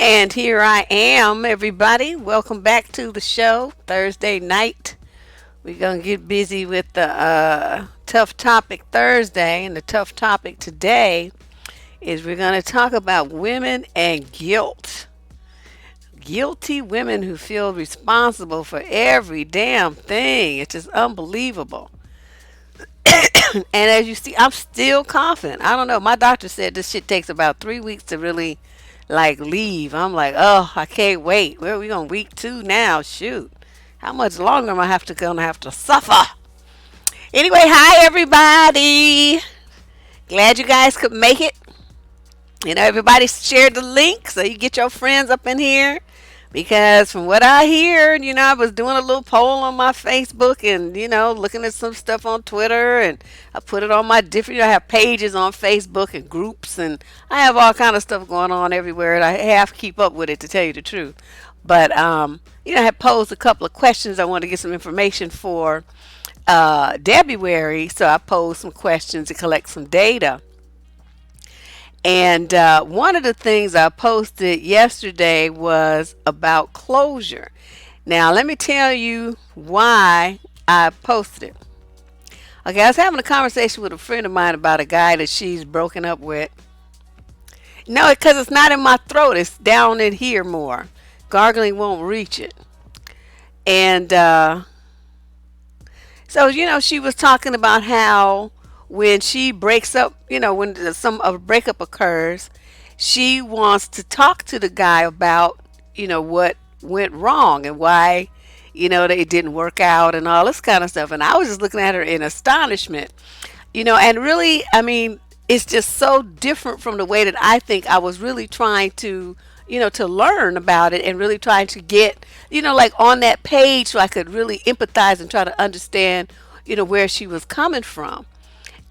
And here I am, everybody. Welcome back to the show. Thursday night. We're going to get busy with the Tough Topic Thursday. And the tough topic today is we're going to talk about women and guilt. Guilty women who feel responsible for every damn thing. It's just unbelievable. And as you see, I'm still coughing. I don't know. My doctor said this shit takes about 3 weeks to really like leave. I'm like, oh, I can't wait. Where are we on week 2 now? Shoot. How much longer am I gonna have to suffer? Anyway, hi everybody. Glad you guys could make it. Everybody shared the link so you get your friends up in here. Because from what I hear, I was doing a little poll on my Facebook and, looking at some stuff on Twitter and I put it on my different, I have pages on Facebook and groups and I have all kind of stuff going on everywhere and I have to keep up with it to tell you the truth. But, I had posed a couple of questions. I wanted to get some information for Debbie, so I posed some questions to collect some data. And one of the things I posted yesterday was about closure. Now, let me tell you why I posted it. Okay, I was having a conversation with a friend of mine about a guy that she's broken up with. No, because it's not in my throat. It's down in here more. Gargling won't reach it. And so, she was talking about how when she breaks up, when some a breakup occurs, she wants to talk to the guy about, what went wrong and why, that it didn't work out and all this kind of stuff. And I was just looking at her in astonishment, and really, I mean, it's just so different from the way that I think I was really trying to, to learn about it and really trying to get, like on that page so I could really empathize and try to understand, where she was coming from.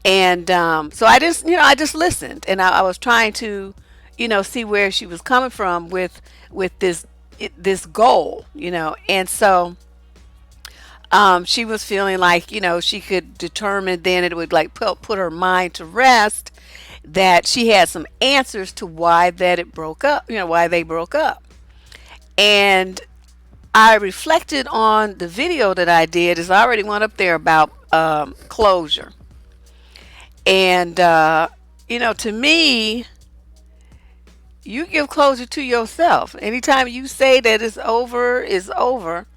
And so I just listened, and I was trying to, see where she was coming from with this goal, And so she was feeling like, she could determine then it would like put her mind to rest that she had some answers to why that it broke up, why they broke up. And I reflected on the video that I did. It's already one up there about closure. And, to me, you give closure to yourself. Anytime you say that it's over, it's over.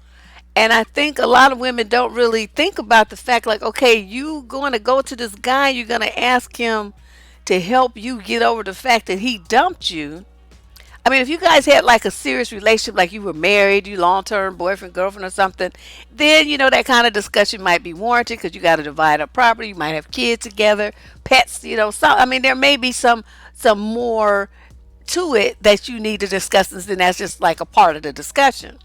And I think a lot of women don't really think about the fact like, okay, you going to go to this guy, you're going to ask him to help you get over the fact that he dumped you. I mean, if you guys had like a serious relationship, like you were married, you long-term boyfriend, girlfriend or something, then, that kind of discussion might be warranted because you got to divide up property. You might have kids together, pets, I mean, there may be some more to it that you need to discuss, and then that's just like a part of the discussion.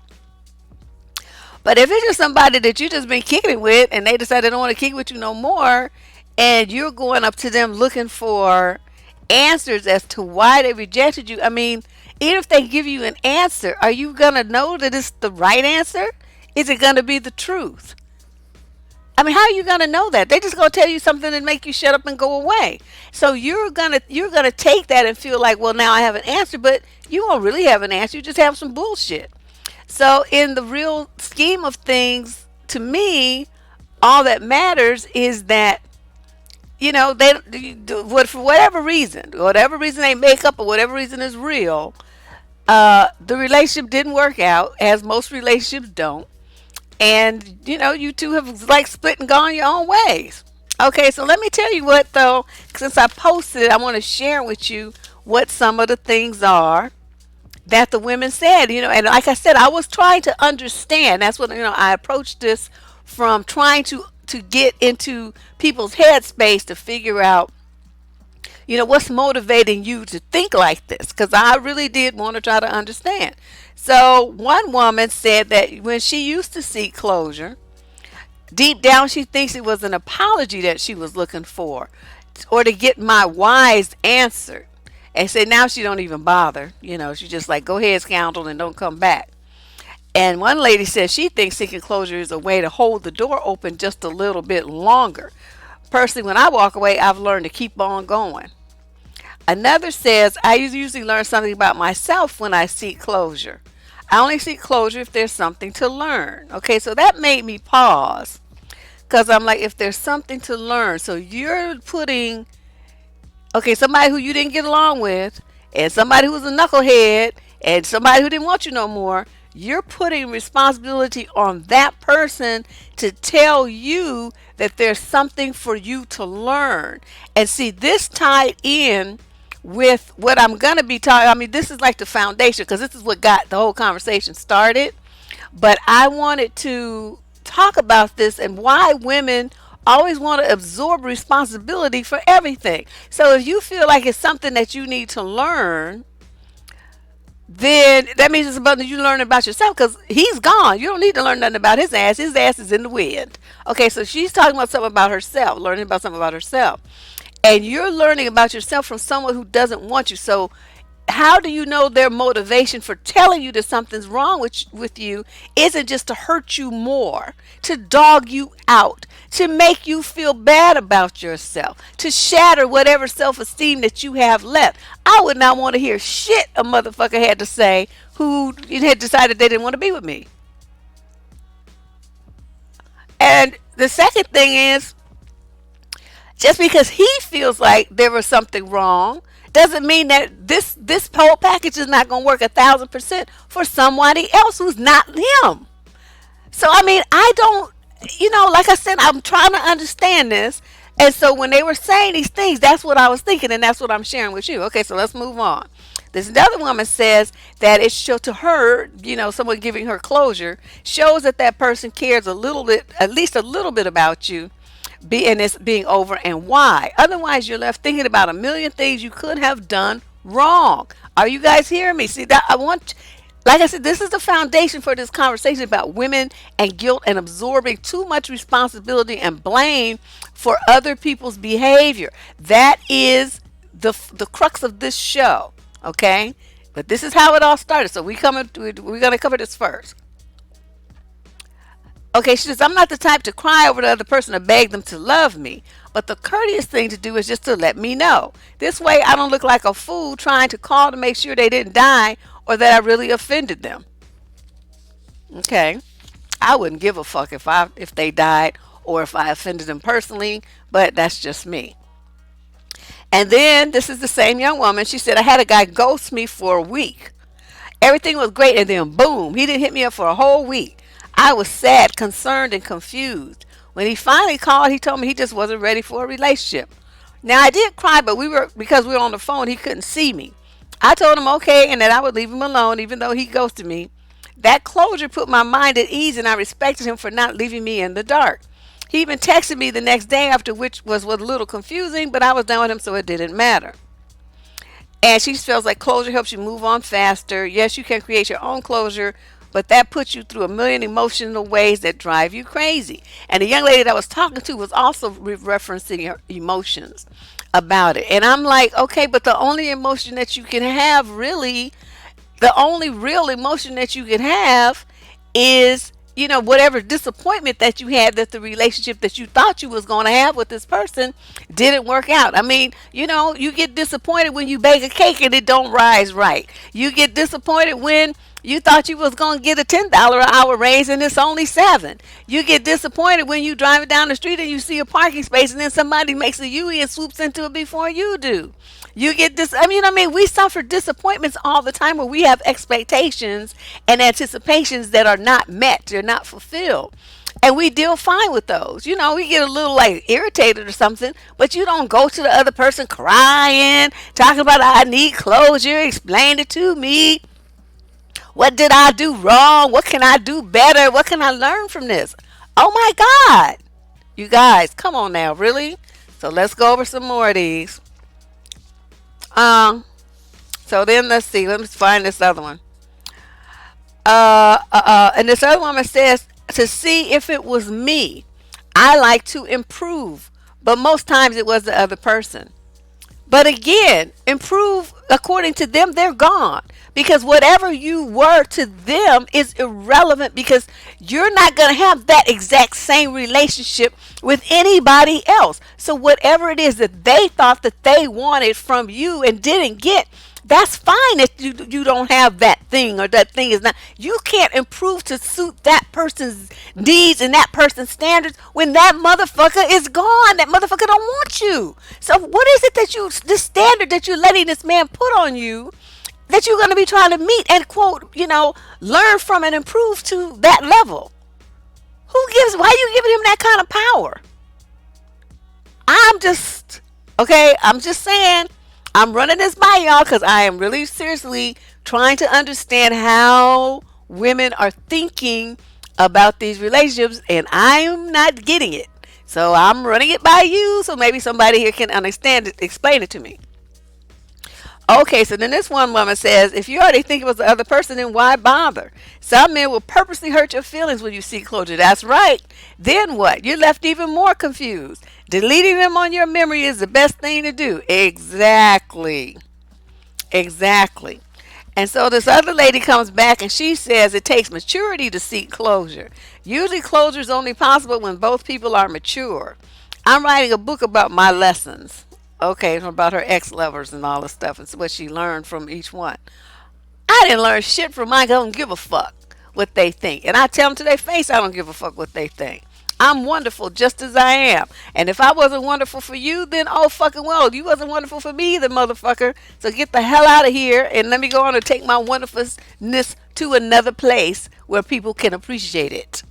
But if it's just somebody that you just been kicking it with and they decide they don't want to kick with you no more, and you're going up to them looking for answers as to why they rejected you, I mean, even if they give you an answer, are you going to know that it's the right answer? Is it going to be the truth? I mean, how are you going to know that? They just going to tell you something and make you shut up and go away. So you're going to take that and feel like, well, now I have an answer, but you won't really have an answer. You just have some bullshit. So in the real scheme of things, to me, all that matters is that, for whatever reason they make up or whatever reason is real, the relationship didn't work out, as most relationships don't. And, you two have like split and gone your own ways. Okay, so let me tell you what, though, since I posted it, I want to share with you what some of the things are that the women said, and like I said, I was trying to understand. That's what, I approached this from trying to get into people's headspace to figure out, what's motivating you to think like this? Because I really did want to try to understand. So one woman said that when she used to seek closure, deep down she thinks it was an apology that she was looking for, or to get my whys answered. And said now she don't even bother. She just like, go ahead, scoundrel, and don't come back. And one lady says she thinks seeking closure is a way to hold the door open just a little bit longer. Personally, when I walk away, I've learned to keep on going. Another says, I usually learn something about myself when I seek closure. I only seek closure if there's something to learn. Okay, so that made me pause because I'm like, if there's something to learn, so you're putting, okay, somebody who you didn't get along with, and somebody who was a knucklehead, and somebody who didn't want you no more, you're putting responsibility on that person to tell you that there's something for you to learn. And see, this tied in with what I'm going to be talking. I mean, this is like the foundation because this is what got the whole conversation started. But I wanted to talk about this and why women always want to absorb responsibility for everything. So if you feel like it's something that you need to learn, then that means it's about you learning about yourself because he's gone. You don't need to learn nothing about his ass. His ass is in the wind. Okay, so she's talking about something about herself, learning about something about herself. And you're learning about yourself from someone who doesn't want you. So how do you know their motivation for telling you that something's wrong with you isn't just to hurt you more, to dog you out, to make you feel bad about yourself, to shatter whatever self-esteem that you have left? I would not want to hear shit a motherfucker had to say who had decided they didn't want to be with me. And the second thing is, just because he feels like there was something wrong doesn't mean that this whole package is not going to work 1,000% for somebody else who's not him. So I mean, I don't, like I said, I'm trying to understand this. And so when they were saying these things, that's what I was thinking, and that's what I'm sharing with you. Okay, so let's move on. This other woman says that it shows to her, someone giving her closure shows that that person cares a little bit, at least a little bit about you, and it's being over, and why. Otherwise, you're left thinking about a million things you could have done wrong. Are you guys hearing me? See, that like I said, this is the foundation for this conversation about women and guilt and absorbing too much responsibility and blame for other people's behavior. That is the crux of this show. Okay, but this is how it all started. So we're gonna cover this first. Okay, she says, I'm not the type to cry over the other person or beg them to love me. But the courteous thing to do is just to let me know. This way I don't look like a fool trying to call to make sure they didn't die or that I really offended them. Okay. I wouldn't give a fuck if they died or if I offended them personally, but that's just me. And then this is the same young woman. She said, I had a guy ghost me for a week. Everything was great, and then boom, he didn't hit me up for a whole week. I was sad, concerned, and confused. When he finally called, he told me he just wasn't ready for a relationship. Now I did cry, but because we were on the phone, he couldn't see me. I told him okay, and that I would leave him alone, even though he ghosted me. That closure put my mind at ease, and I respected him for not leaving me in the dark. He even texted me the next day after, which was a little confusing, but I was done with him, so it didn't matter. And she feels like closure helps you move on faster. Yes, you can create your own closure, but that puts you through a million emotional ways that drive you crazy. And the young lady that I was talking to was also referencing her emotions about it. And I'm like, okay, but the only emotion that you can have really, the only real emotion that you can have is, whatever disappointment that you had that the relationship that you thought you was going to have with this person didn't work out. I mean, you get disappointed when you bake a cake and it don't rise right. You get disappointed when you thought you was going to get a $10 an hour raise and it's only 7. You get disappointed when you driving down the street and you see a parking space and then somebody makes a U-E and swoops into it before you do. You get this. We suffer disappointments all the time where we have expectations and anticipations that are not met, they're not fulfilled. And we deal fine with those. We get a little like irritated or something, but you don't go to the other person crying, talking about I need closure, explain it to me. What did I do wrong? What can I do better? What can I learn from this? Oh my God. You guys, come on now, really? So let's go over some more of these. Um, so then let's see. Let me find this other one. And this other woman says, to see if it was me, I like to improve, but most times it was the other person. But again, improve according to them, they're gone. Because whatever you were to them is irrelevant, because you're not going to have that exact same relationship with anybody else. So whatever it is that they thought that they wanted from you and didn't get, that's fine if you don't have that thing, or that thing is not. You can't improve to suit that person's needs and that person's standards when that motherfucker is gone. That motherfucker don't want you. So what is it that you, this standard that you're letting this man put on you, that you're going to be trying to meet and quote, learn from and improve to that level? Why are you giving him that kind of power? I'm just saying, I'm running this by y'all because I am really seriously trying to understand how women are thinking about these relationships, and I'm not getting it. So I'm running it by you, so maybe somebody here can understand it, explain it to me. Okay, so then this one woman says, if you already think it was the other person, then why bother? Some men will purposely hurt your feelings when you seek closure. That's right. Then what? You're left even more confused. Deleting them on your memory is the best thing to do. Exactly. Exactly. And so this other lady comes back and she says it takes maturity to seek closure. Usually closure is only possible when both people are mature. I'm writing a book about my lessons. Okay, about her ex-lovers and all the stuff and what she learned from each one. I didn't learn shit from mine. I don't give a fuck what they think. And I tell them to their face I don't give a fuck what they think. I'm wonderful just as I am. And if I wasn't wonderful for you, then oh fucking well, you wasn't wonderful for me either, motherfucker. So get the hell out of here and let me go on and take my wonderfulness to another place where people can appreciate it.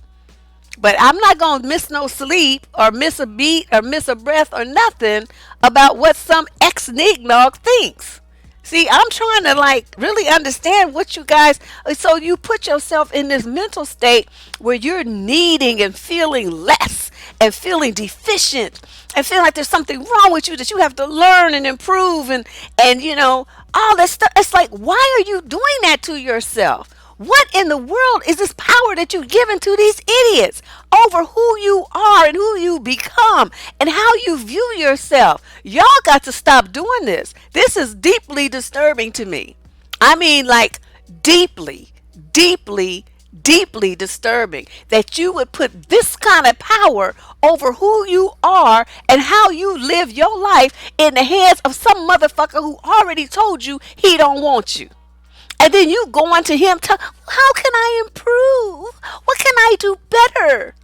But I'm not going to miss no sleep or miss a beat or miss a breath or nothing about what some ex-nignog thinks. See, I'm trying to really understand what you guys, so you put yourself in this mental state where you're needing and feeling less and feeling deficient and feeling like there's something wrong with you that you have to learn and improve and all that stuff. It's like, why are you doing that to yourself? What in the world is this power that you've given to these idiots over who you are and who you become and how you view yourself? Y'all got to stop doing this. This is deeply disturbing to me. I mean, deeply, deeply, deeply disturbing that you would put this kind of power over who you are and how you live your life in the hands of some motherfucker who already told you he don't want you. And then you go on to him, how can I improve? What can I do better?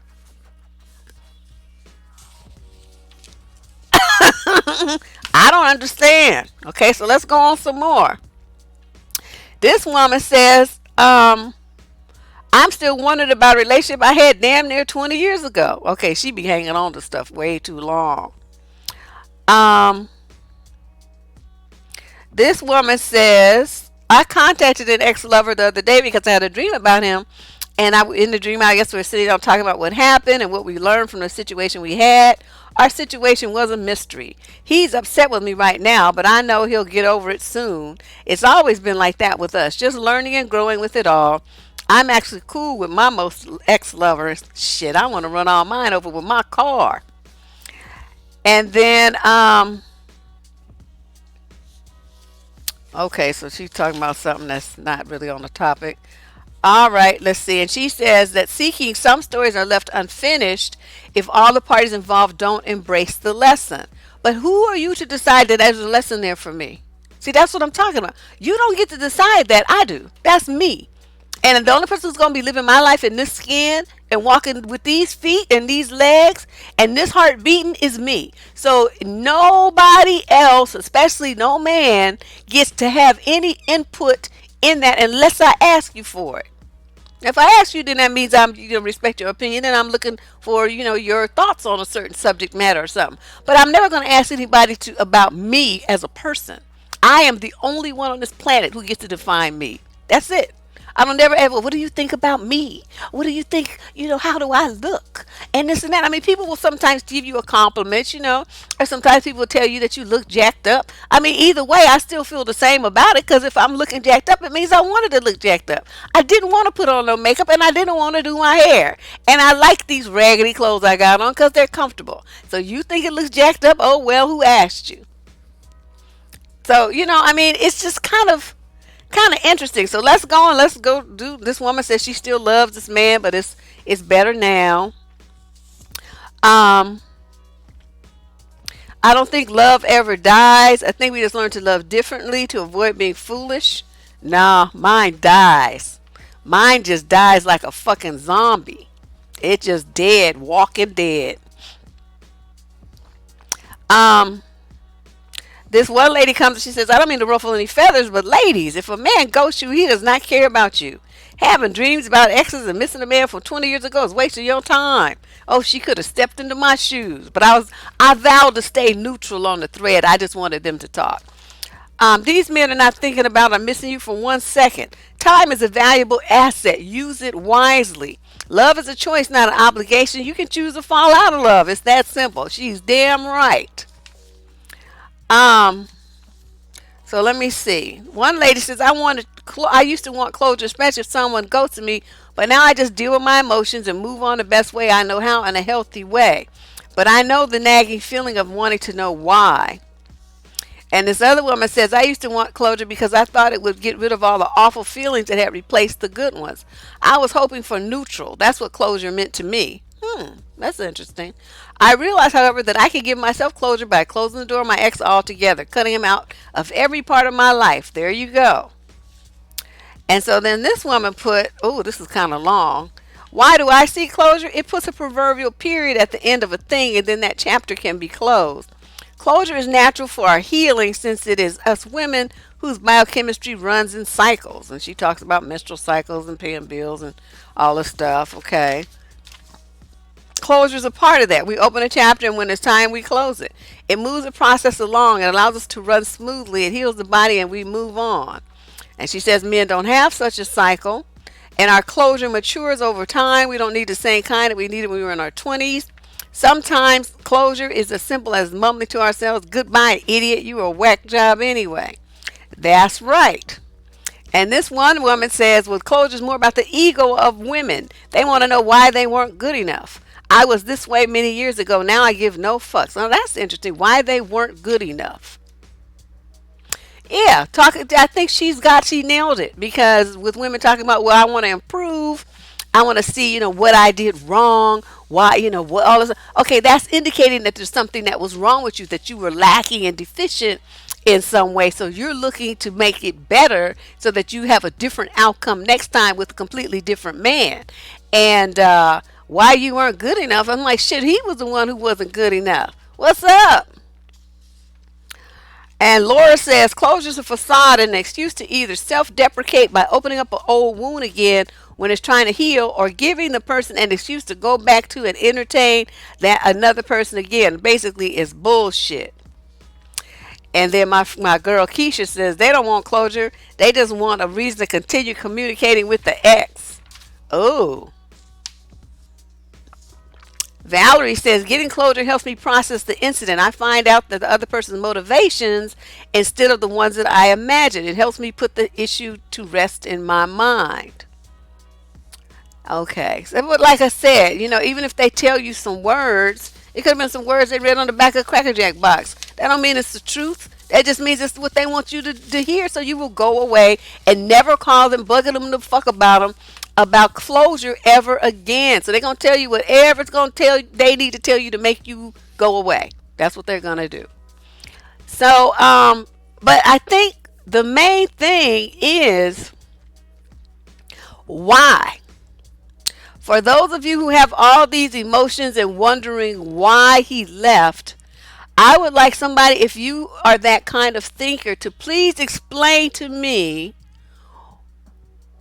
I don't understand. Okay, so let's go on some more. This woman says, I'm still wondering about a relationship I had damn near 20 years ago. Okay, she be hanging on to stuff way too long. This woman says, I contacted an ex-lover the other day because I had a dream about him. And in the dream, I guess we were sitting down talking about what happened and what we learned from the situation we had. Our situation was a mystery. He's upset with me right now, but I know he'll get over it soon. It's always been like that with us, just learning and growing with it all. I'm actually cool with my most ex-lovers. Shit, I want to run all mine over with my car. And then, okay, so she's talking about something that's not really on the topic. All right, let's see. And she says that seeking some stories are left unfinished if all the parties involved don't embrace the lesson. But who are you to decide that there's a lesson there for me? See, that's what I'm talking about. You don't get to decide that. I do. That's me. And the only person who's going to be living my life in this skin and walking with these feet and these legs and this heart beating is me. So nobody else, especially no man, gets to have any input in that unless I ask you for it. If I ask you, then that means I'm respect your opinion and I'm looking for, your thoughts on a certain subject matter or something. But I'm never going to ask anybody about me as a person. I am the only one on this planet who gets to define me. That's it. I don't never ever, what do you think about me? What do you think, how do I look? And this and that. I mean, people will sometimes give you a compliment, or sometimes people will tell you that you look jacked up. I mean, either way, I still feel the same about it because if I'm looking jacked up, it means I wanted to look jacked up. I didn't want to put on no makeup and I didn't want to do my hair. And I like these raggedy clothes I got on because they're comfortable. So you think it looks jacked up? Oh, well, who asked you? So, I mean, it's just kind of interesting. So let's go on. Let's go do. This woman says she still loves this man, but it's better now. Um, I don't think love ever dies. I think we just learn to love differently to avoid being foolish. Nah, mine dies. Mine just dies like a fucking zombie. It just dead, walking dead. Um, this one lady comes and she says, I don't mean to ruffle any feathers, but ladies, if a man ghosts you, he does not care about you. Having dreams about exes and missing a man from 20 years ago is wasting your time. Oh, she could have stepped into my shoes. But I vowed to stay neutral on the thread. I just wanted them to talk. These men are not thinking about or missing you for 1 second. Time is a valuable asset. Use it wisely. Love is a choice, not an obligation. You can choose to fall out of love. It's that simple. She's damn right. Um, so let me see. One lady says, I used to want closure, especially if someone ghosted me, but now I just deal with my emotions and move on the best way I know how in a healthy way. But I know the nagging feeling of wanting to know why. And this other woman says, I used to want closure because I thought it would get rid of all the awful feelings that had replaced the good ones. I was hoping for neutral. That's what closure meant to me. That's interesting. I realized, however, that I could give myself closure by closing the door on my ex altogether, cutting him out of every part of my life. There you go. And so then this woman put, oh, this is kind of long. Why do I seek closure? It puts a proverbial period at the end of a thing, and then that chapter can be closed. Closure is natural for our healing since it is us women whose biochemistry runs in cycles. And she talks about menstrual cycles and paying bills and all this stuff. Okay. Closure is a part of that. We open a chapter and when it's time, we close it. It moves the process along. It allows us to run smoothly. It heals the body and we move on. And she says men don't have such a cycle. And our closure matures over time. We don't need the same kind that we needed when we were in our 20s. Sometimes closure is as simple as mumbling to ourselves, goodbye, idiot, you a whack job anyway. That's right. And this one woman says, well, closure is more about the ego of women. They want to know why they weren't good enough. I was this way many years ago. Now I give no fucks. Now that's interesting. Why they weren't good enough. Yeah, I think she nailed it because with women talking about, well, I want to improve. I want to see, what I did wrong. Why, what all this. Okay, that's indicating that there's something that was wrong with you, that you were lacking and deficient in some way. So you're looking to make it better so that you have a different outcome next time with a completely different man. And why you weren't good enough, I'm like, shit, he was the one who wasn't good enough. What's up? And Laura says closure is a facade and an excuse to either self-deprecate by opening up an old wound again when it's trying to heal, or giving the person an excuse to go back to and entertain that another person again. Basically, it's bullshit. And then my girl Keisha says they don't want closure. They just want a reason to continue communicating with the ex. Oh. Valerie says, getting closure helps me process the incident. I find out that the other person's motivations instead of the ones that I imagined. It helps me put the issue to rest in my mind. Okay. So, but like I said, even if they tell you some words, it could have been some words they read on the back of a Cracker Jack box. That don't mean it's the truth. That just means it's what they want you to hear. So you will go away and never call them, bugging them the fuck about closure ever again. So they're going to tell you whatever it's going to they need to tell you to make you go away. That's what they're going to do. So, but I think the main thing is why. For those of you who have all these emotions and wondering why he left, I would like somebody, if you are that kind of thinker, to please explain to me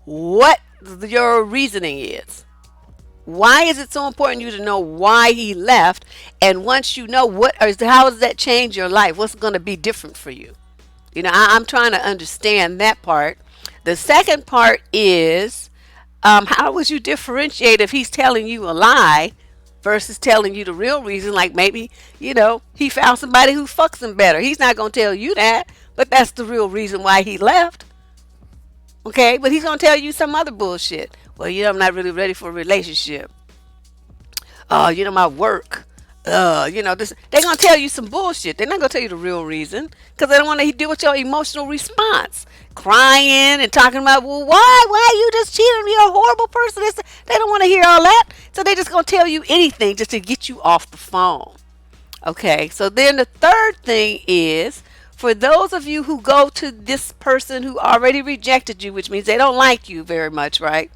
what your reasoning is. Why is it so important you to know why he left? And once you know how does that change your life? What's going to be different for you? I'm trying to understand that part. The second part is, how would you differentiate if he's telling you a lie versus telling you the real reason? Like maybe, he found somebody who fucks him better. He's not going to tell you that, but that's the real reason why he left. Okay, but he's going to tell you some other bullshit. Well, I'm not really ready for a relationship. My work. this, they're gonna tell you some bullshit. They're not gonna tell you the real reason because they don't want to deal with your emotional response, crying and talking about, well, why you just cheated on me? You're a horrible person. They don't want to hear all that, so they just gonna tell you anything just to get you off the phone. Okay, so then the third thing is for those of you who go to this person who already rejected you, which means they don't like you very much, right?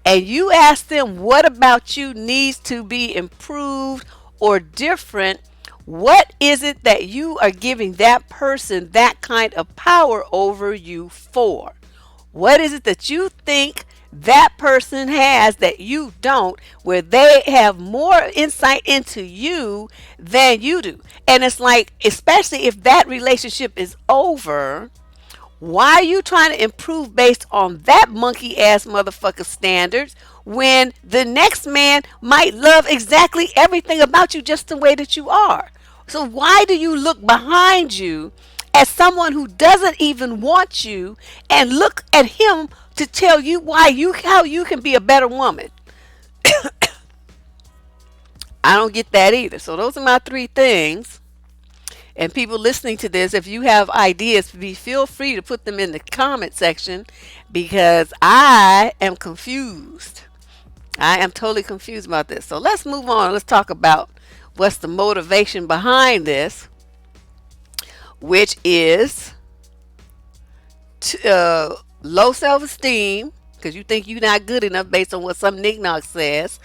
And you ask them what about you needs to be improved or different. What is it that you are giving that person that kind of power over you for? What is it that you think that person has that you don't, where they have more insight into you than you do? And it's like, especially if that relationship is over, why are you trying to improve based on that monkey ass motherfucker standards when the next man might love exactly everything about you just the way that you are? So why do you look behind you as someone who doesn't even want you and look at him to tell you how you can be a better woman? I don't get that either. So those are my three things. And people listening to this, if you have ideas, feel free to put them in the comment section because I am confused. I am totally confused about this. So let's move on. Let's talk about what's the motivation behind this, which is low self-esteem because you think you're not good enough based on what some knick-knack says.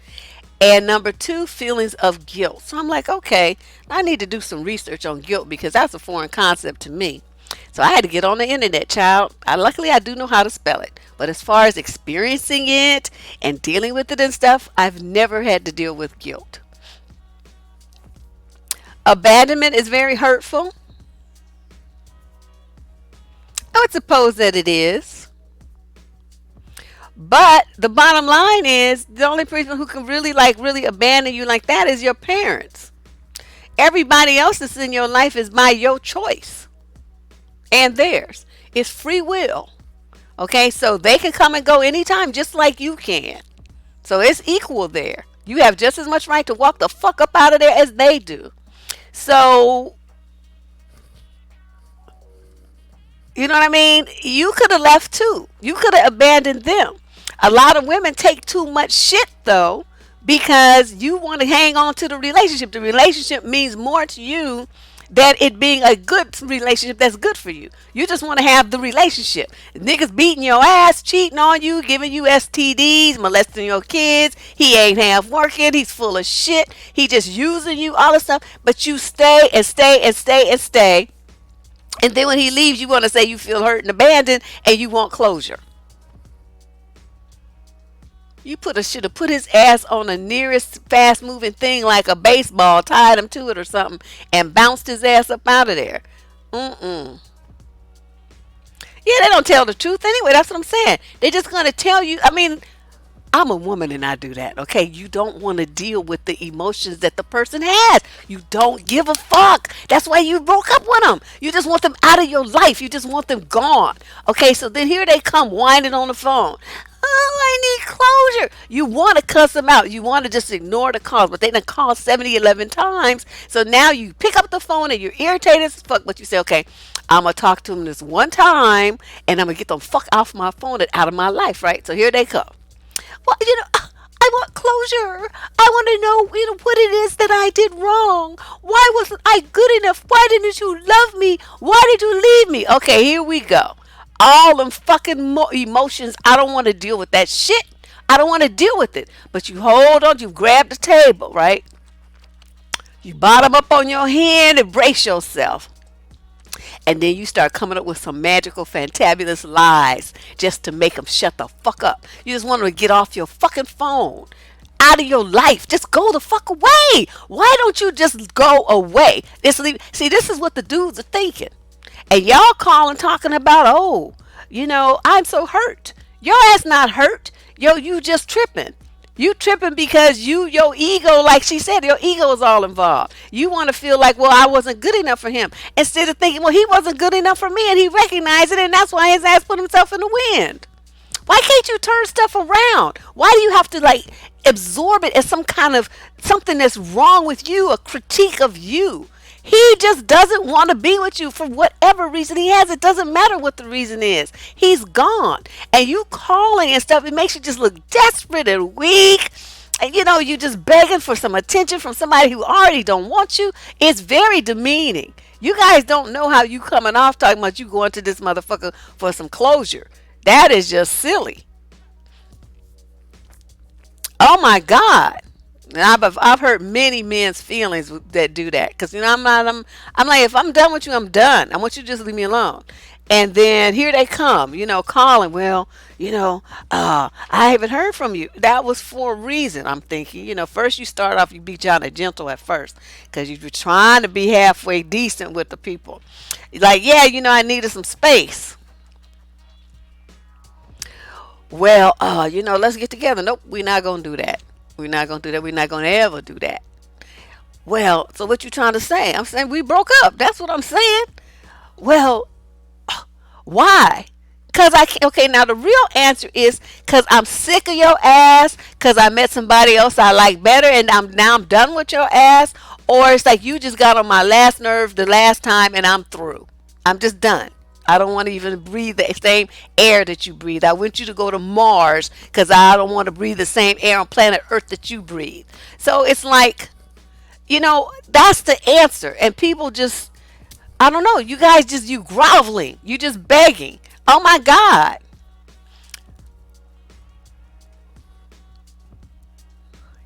And number two, feelings of guilt. So I'm like, okay, I need to do some research on guilt because that's a foreign concept to me. So I had to get on the internet, child. Luckily, I do know how to spell it. But as far as experiencing it and dealing with it and stuff, I've never had to deal with guilt. Abandonment is very hurtful. I would suppose that it is. But the bottom line is the only person who can really abandon you like that is your parents. Everybody else that's in your life is by your choice and theirs. It's free will. Okay, so they can come and go anytime just like you can. So it's equal there. You have just as much right to walk the fuck up out of there as they do. So, you know what I mean? You could have left too. You could have abandoned them. A lot of women take too much shit though because you want to hang on to the relationship. The relationship means more to you than it being a good relationship that's good for you. You just want to have the relationship. Niggas beating your ass, cheating on you, giving you STDs, molesting your kids. He ain't half working. He's full of shit. He just using you, all this stuff. But you stay and stay and stay and stay. And then when he leaves, you want to say you feel hurt and abandoned and you want closure. You should have put his ass on the nearest fast moving thing like a baseball, tied him to it or something, and bounced his ass up out of there. Mm-mm. Yeah, they don't tell the truth anyway. That's what I'm saying. They're just going to tell you. I mean, I'm a woman and I do that, okay? You don't want to deal with the emotions that the person has. You don't give a fuck. That's why you broke up with them. You just want them out of your life. You just want them gone. Okay, so then here they come whining on the phone. Oh, I need closure. You want to cuss them out. You want to just ignore the calls, but they done called 70, 11 times. So now you pick up the phone and you're irritated as fuck, but you say, okay, I'm going to talk to them this one time and I'm going to get them fuck off my phone and out of my life, right? So here they come. Well, I want closure. I want to know, what it is that I did wrong. Why wasn't I good enough? Why didn't you love me? Why did you leave me? Okay, here we go. All them fucking emotions. I don't want to deal with that shit. I don't want to deal with it. But you hold on. You grab the table, right? You bottom up on your hand and brace yourself. And then you start coming up with some magical, fantabulous lies just to make them shut the fuck up. You just want them to get off your fucking phone. Out of your life. Just go the fuck away. Why don't you just go away? See, this is what the dudes are thinking. And y'all calling talking about, oh, I'm so hurt. Your ass not hurt. Yo, you just tripping. You tripping because your ego, like she said, your ego is all involved. You want to feel like, well, I wasn't good enough for him. Instead of thinking, well, he wasn't good enough for me and he recognized it and that's why his ass put himself in the wind. Why can't you turn stuff around? Why do you have to like absorb it as some kind of something that's wrong with you, a critique of you? He just doesn't want to be with you for whatever reason he has. It doesn't matter what the reason is. He's gone. And you calling and stuff, it makes you just look desperate and weak. And you just begging for some attention from somebody who already don't want you. It's very demeaning. You guys don't know how you coming off talking about you going to this motherfucker for some closure. That is just silly. Oh my God. And I've hurt many men's feelings that do that, because I'm like, if I'm done with you, I'm done. I want you to just leave me alone. And then here they come, calling. Well, I haven't heard from you. That was for a reason. I'm thinking, first you start off, you be kind of gentle at first, because you're trying to be halfway decent with the people. Like, yeah, I needed some space. Well, let's get together. Nope, we're not gonna do that. We're not gonna do that. We're not gonna ever do that. Well, so what you trying to say? I'm saying we broke up. That's what I'm saying. Well, why? Cause I can't. Okay, now the real answer is cause I'm sick of your ass. Cause I met somebody else I like better, and I'm done with your ass. Or it's like you just got on my last nerve the last time, and I'm through. I'm just done. I don't want to even breathe the same air that you breathe. I want you to go to Mars because I don't want to breathe the same air on planet Earth that you breathe. So it's like, that's the answer. And people just, I don't know, you guys just, you groveling. You just begging. Oh my God.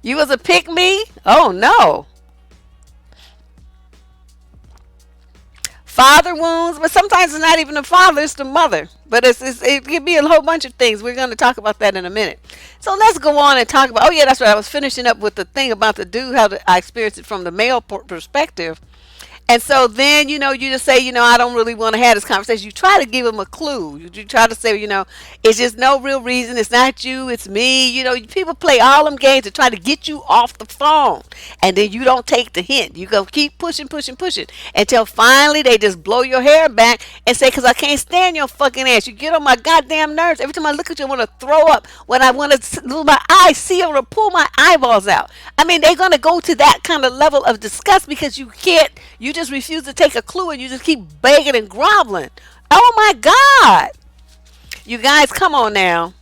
You was a pick me? Oh no. Father wounds, but sometimes it's not even the father, it's the mother. But it could be a whole bunch of things. We're going to talk about that in a minute. So let's go on and talk about, oh yeah, that's right. I was finishing up with the thing about the dude, how I experienced it from the male perspective. And so then, you just say, I don't really want to have this conversation. You try to give them a clue. You try to say, it's just no real reason. It's not you. It's me. People play all them games to try to get you off the phone. And then you don't take the hint. You go keep pushing, pushing, pushing until finally they just blow your hair back and say, because I can't stand your fucking ass. You get on my goddamn nerves. Every time I look at you, I want to throw up. When I want to lose my eyes, see or to pull my eyeballs out. I mean, they're going to go to that kind of level of disgust because you can't. You just refuse to take a clue and you just keep begging and groveling. Oh my God. You guys, come on now.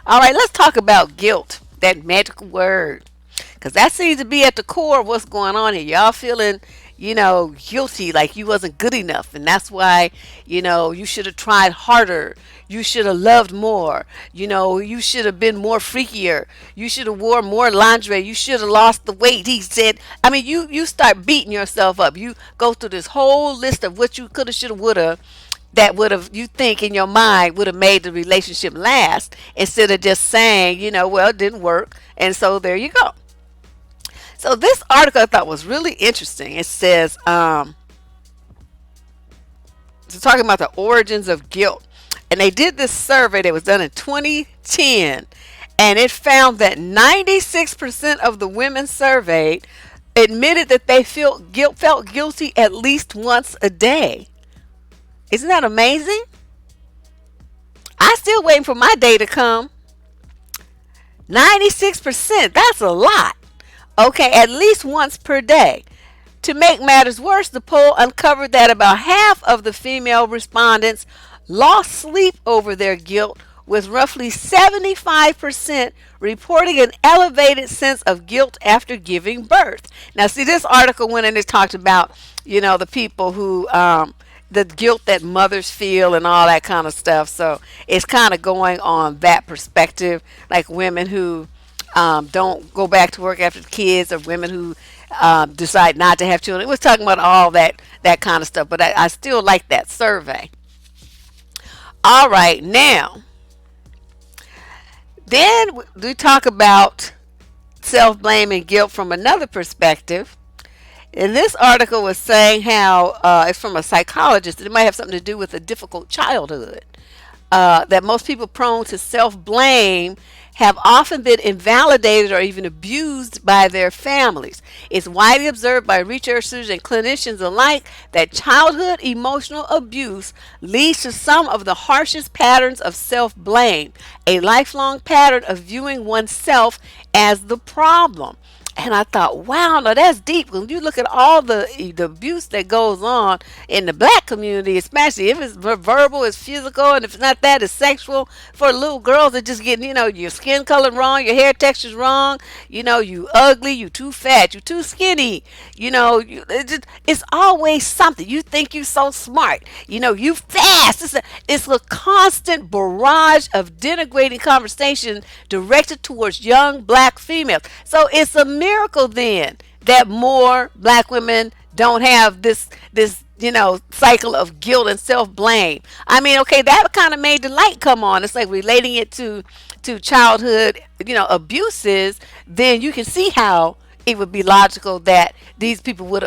All right, let's talk about guilt, that magical word. Because that seems to be at the core of what's going on here. Y'all feeling, guilty, like you wasn't good enough. And that's why, you should have tried harder. You should have loved more. You should have been more freakier. You should have wore more lingerie. You should have lost the weight. He said, I mean, you start beating yourself up. You go through this whole list of what you could have, should have, would have, that would have, you think in your mind would have made the relationship last, instead of just saying, well, it didn't work. And so there you go. So this article I thought was really interesting. It says, it's talking about the origins of guilt. And they did this survey that was done in 2010. And it found that 96% of the women surveyed admitted that they felt guilty at least once a day. Isn't that amazing? I still waiting for my day to come. 96%, that's a lot. Okay, at least once per day. To make matters worse, the poll uncovered that about half of the female respondents lost sleep over their guilt, with roughly 75% reporting an elevated sense of guilt after giving birth. Now, see, this article went in and talked about, the people who, the guilt that mothers feel and all that kind of stuff. So it's kind of going on that perspective, like women who don't go back to work after the kids, or women who decide not to have children. It was talking about all that kind of stuff, but I still like that survey. All right, now, then we talk about self-blame and guilt from another perspective. And this article was saying how it's from a psychologist. It might have something to do with a difficult childhood. That most people prone to self-blame have often been invalidated or even abused by their families. It's widely observed by researchers and clinicians alike that childhood emotional abuse leads to some of the harshest patterns of self blame, a lifelong pattern of viewing oneself as the problem. And I thought, wow, now that's deep. When you look at all the abuse that goes on in the black community, especially if it's verbal, it's physical, and if it's not that, it's sexual. For little girls that just get, your skin color wrong, your hair texture's wrong, you ugly, you too fat, you too skinny, it's always something. You think you so smart, you fast. It's a constant barrage of denigrating conversation directed towards young black females. So it's a miracle then that more black women don't have this cycle of guilt and self-blame. I mean, okay, that kind of made the light come on. It's like relating it to childhood abuses. Then you can see how it would be logical that these people would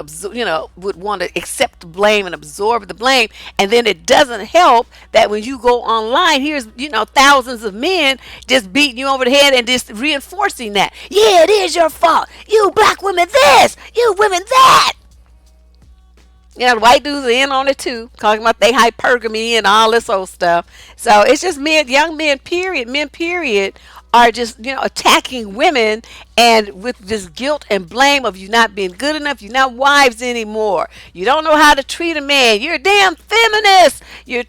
would want to accept the blame and absorb the blame. And then it doesn't help that when you go online, here's thousands of men just beating you over the head and just reinforcing that. Yeah, it is your fault. You black women this, you women that. The white dudes are in on it too, talking about they hypergamy and all this old stuff. So it's just men, young men, period, are just attacking women, and with this guilt and blame of you not being good enough, you're not wives anymore, you don't know how to treat a man, you're a damn feminist, you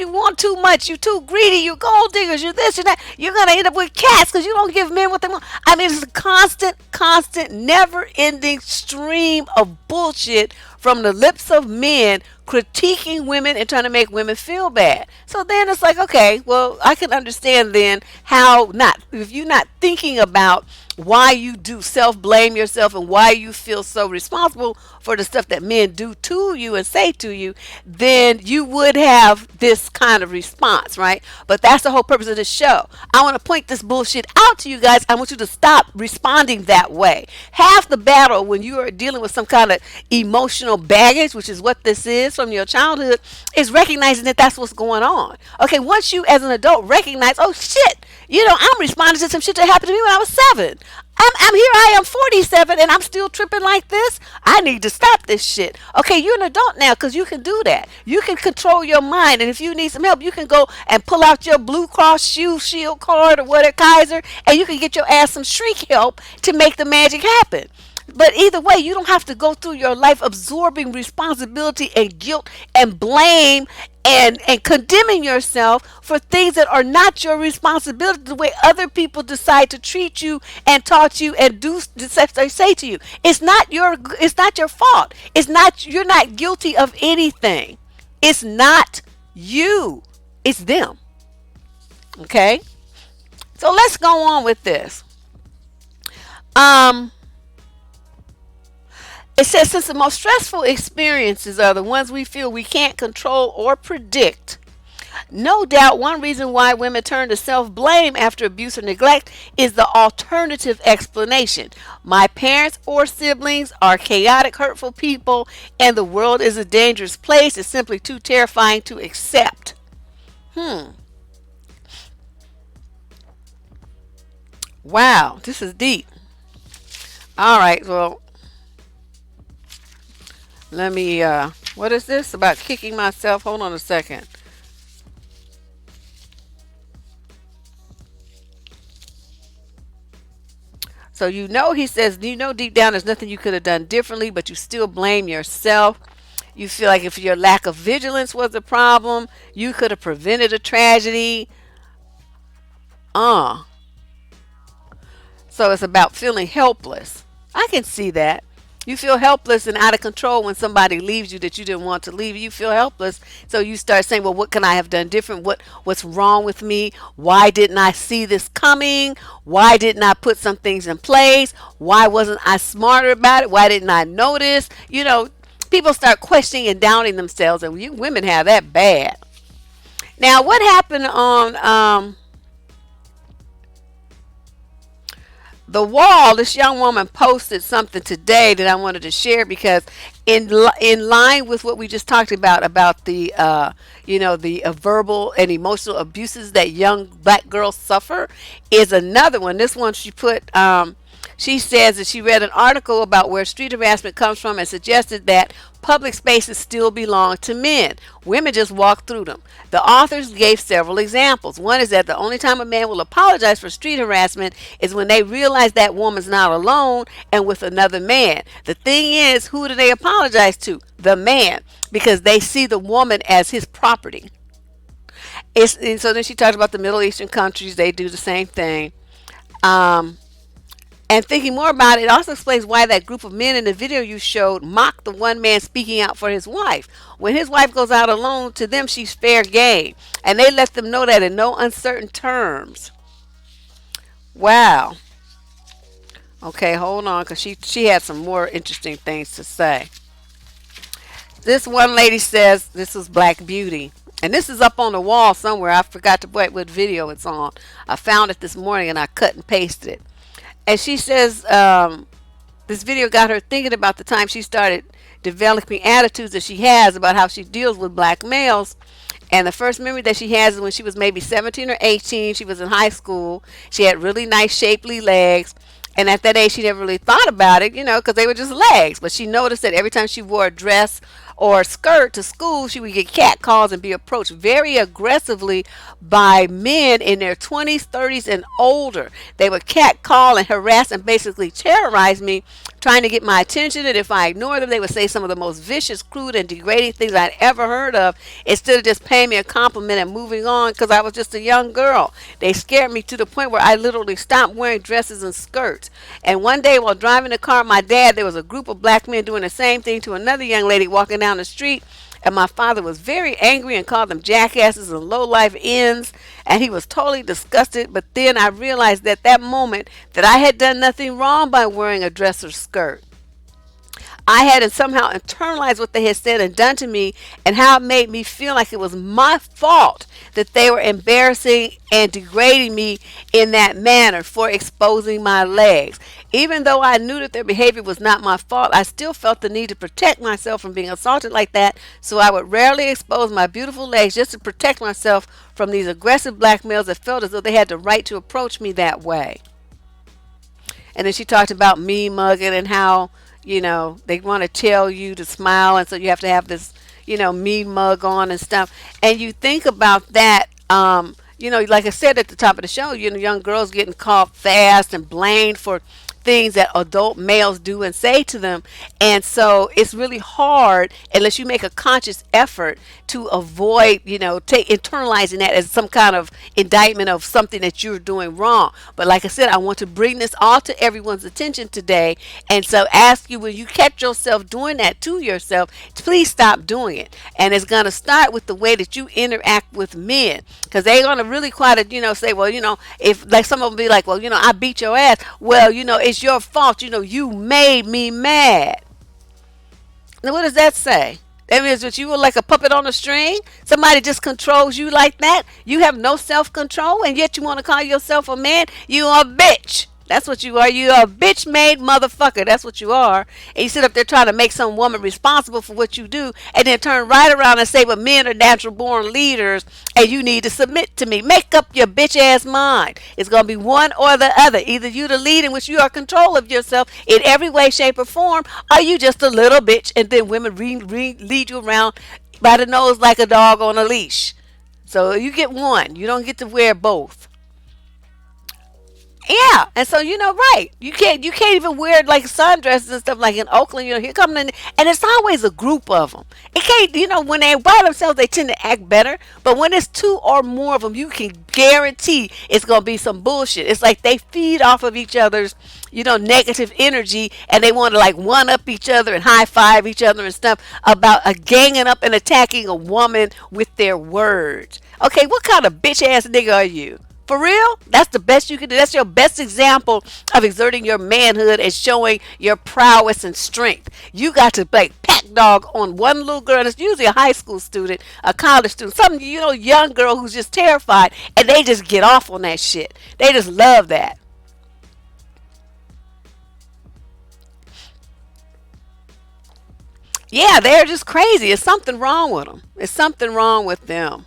want too much, you're too greedy, you gold diggers, you're this, you're that, you're gonna end up with cats because you don't give men what they want. I mean, it's a constant, never-ending stream of bullshit from the lips of men critiquing women and trying to make women feel bad. So then it's like, okay, well, I can understand then how not, if you're not thinking about why you do self-blame yourself and why you feel so responsible for the stuff that men do to you and say to you, then you would have this kind of response, right? But that's the whole purpose of this show. I want to point this bullshit out to you guys. I want you to stop responding that way. Half the battle when you are dealing with some kind of emotional baggage, which is what this is from your childhood, is recognizing that that's what's going on. Okay, once you as an adult recognize, oh shit, I'm responding to some shit that happened to me when I was 7. I'm here, I am 47 and I'm still tripping like this. I need to stop this shit. Okay, you're an adult now because you can do that. You can control your mind, and if you need some help, you can go and pull out your Blue Cross Shoe Shield card or whatever, Kaiser, and you can get your ass some shrink help to make the magic happen. But either way, you don't have to go through your life absorbing responsibility and guilt and blame and condemning yourself for things that are not your responsibility, the way other people decide to treat you and talk to you and do they say to you. It's not your fault. You're not guilty of anything. It's not you. It's them. Okay? So let's go on with this. It says, since the most stressful experiences are the ones we feel we can't control or predict, no doubt one reason why women turn to self-blame after abuse or neglect is the alternative explanation. My parents or siblings are chaotic, hurtful people, and the world is a dangerous place. It's simply too terrifying to accept. Wow, this is deep. All right, well, let me, what is this about kicking myself? Hold on a second. So he says, deep down there's nothing you could have done differently, but you still blame yourself. You feel like if your lack of vigilance was the problem, you could have prevented a tragedy. So it's about feeling helpless. I can see that. You feel helpless and out of control when somebody leaves you that you didn't want to leave. You feel helpless. So you start saying, well, what can I have done different? What's wrong with me? Why didn't I see this coming? Why didn't I put some things in place? Why wasn't I smarter about it? Why didn't I notice? People start questioning and doubting themselves, and you women have that bad. Now, what happened on the wall, this young woman posted something today that I wanted to share because in line with what we just talked about the the verbal and emotional abuses that young black girls suffer, is another one. This one she put. She says that she read an article about where street harassment comes from and suggested that public spaces still belong to men. Women just walk through them. The authors gave several examples. One is that the only time a man will apologize for street harassment is when they realize that woman's not alone and with another man. The thing is, who do they apologize to? The man, because they see the woman as his property. And so then she talked about the Middle Eastern countries. They do the same thing. Um, And thinking more about it, it also explains why that group of men in the video you showed mocked the one man speaking out for his wife. When his wife goes out alone, to them she's fair game. And they let them know that in no uncertain terms. Wow. Okay, hold on, because she had some more interesting things to say. This one lady says, this is Black Beauty. And this is up on the wall somewhere. I forgot to put what video it's on. I found it this morning and I cut and pasted it. And she says this video got her thinking about the time she started developing attitudes that she has about how she deals with black males. And the first memory that she has is when she was maybe 17 or 18. She was in high school. She had really nice, shapely legs. And at that age, she never really thought about it, because they were just legs. But she noticed that every time she wore a dress or a skirt to school, she would get catcalls and be approached very aggressively by men in their 20s, 30s, and older. They would catcall and harass and basically terrorize me, trying to get my attention. And if I ignored them, they would say some of the most vicious, crude, and degrading things I'd ever heard of, instead of just paying me a compliment and moving on because I was just a young girl. They scared me to the point where I literally stopped wearing dresses and skirts. And one day while driving the car with my dad, there was a group of black men doing the same thing to another young lady walking down the street. And my father was very angry and called them jackasses and low-life ends. And he was totally disgusted. But then I realized at that moment that I had done nothing wrong by wearing a dress or skirt. I had somehow internalized what they had said and done to me, and how it made me feel like it was my fault that they were embarrassing and degrading me in that manner for exposing my legs. Even though I knew that their behavior was not my fault, I still felt the need to protect myself from being assaulted like that, so I would rarely expose my beautiful legs just to protect myself from these aggressive black males that felt as though they had the right to approach me that way. And then she talked about me mugging and how, they want to tell you to smile, and so you have to have this, me mug on and stuff. And you think about that, like I said at the top of the show, young girls getting caught fast and blamed for things that adult males do and say to them. And so it's really hard unless you make a conscious effort to avoid, internalizing that as some kind of indictment of something that you're doing wrong. But like I said, I want to bring this all to everyone's attention today. And so ask you, when you catch yourself doing that to yourself, please stop doing it. And it's going to start with the way that you interact with men, because they're going to really quite, say, well, if like some of them be like, well, I beat your ass. Well, it's your fault. You made me mad. Now, what does that say? That means that you were like a puppet on a string. Somebody just controls you like that. You have no self-control, and yet you want to call yourself a man. You are a bitch. That's what you are. You're a bitch-made motherfucker. That's what you are. And you sit up there trying to make some woman responsible for what you do, and then turn right around and say, but men are natural-born leaders, and you need to submit to me. Make up your bitch-ass mind. It's going to be one or the other. Either you the lead, in which you are control of yourself in every way, shape, or form, or you just a little bitch, and then women lead you around by the nose like a dog on a leash. So you get one. You don't get to wear both. Yeah, and so right. You can't even wear like sundresses and stuff like in Oakland. Here coming in, and it's always a group of them. It can't, when they're by themselves, they tend to act better. But when it's two or more of them, you can guarantee it's gonna be some bullshit. It's like they feed off of each other's, negative energy, and they want to like one up each other and high five each other and stuff about ganging up and attacking a woman with their words. Okay, what kind of bitch ass nigga are you? For real? That's the best you can do. That's your best example of exerting your manhood and showing your prowess and strength. You got to like pack dog on one little girl, and it's usually a high school student, a college student, some young girl who's just terrified, and they just get off on that shit. They just love that. Yeah, they're just crazy. It's something wrong with them. It's something wrong with them.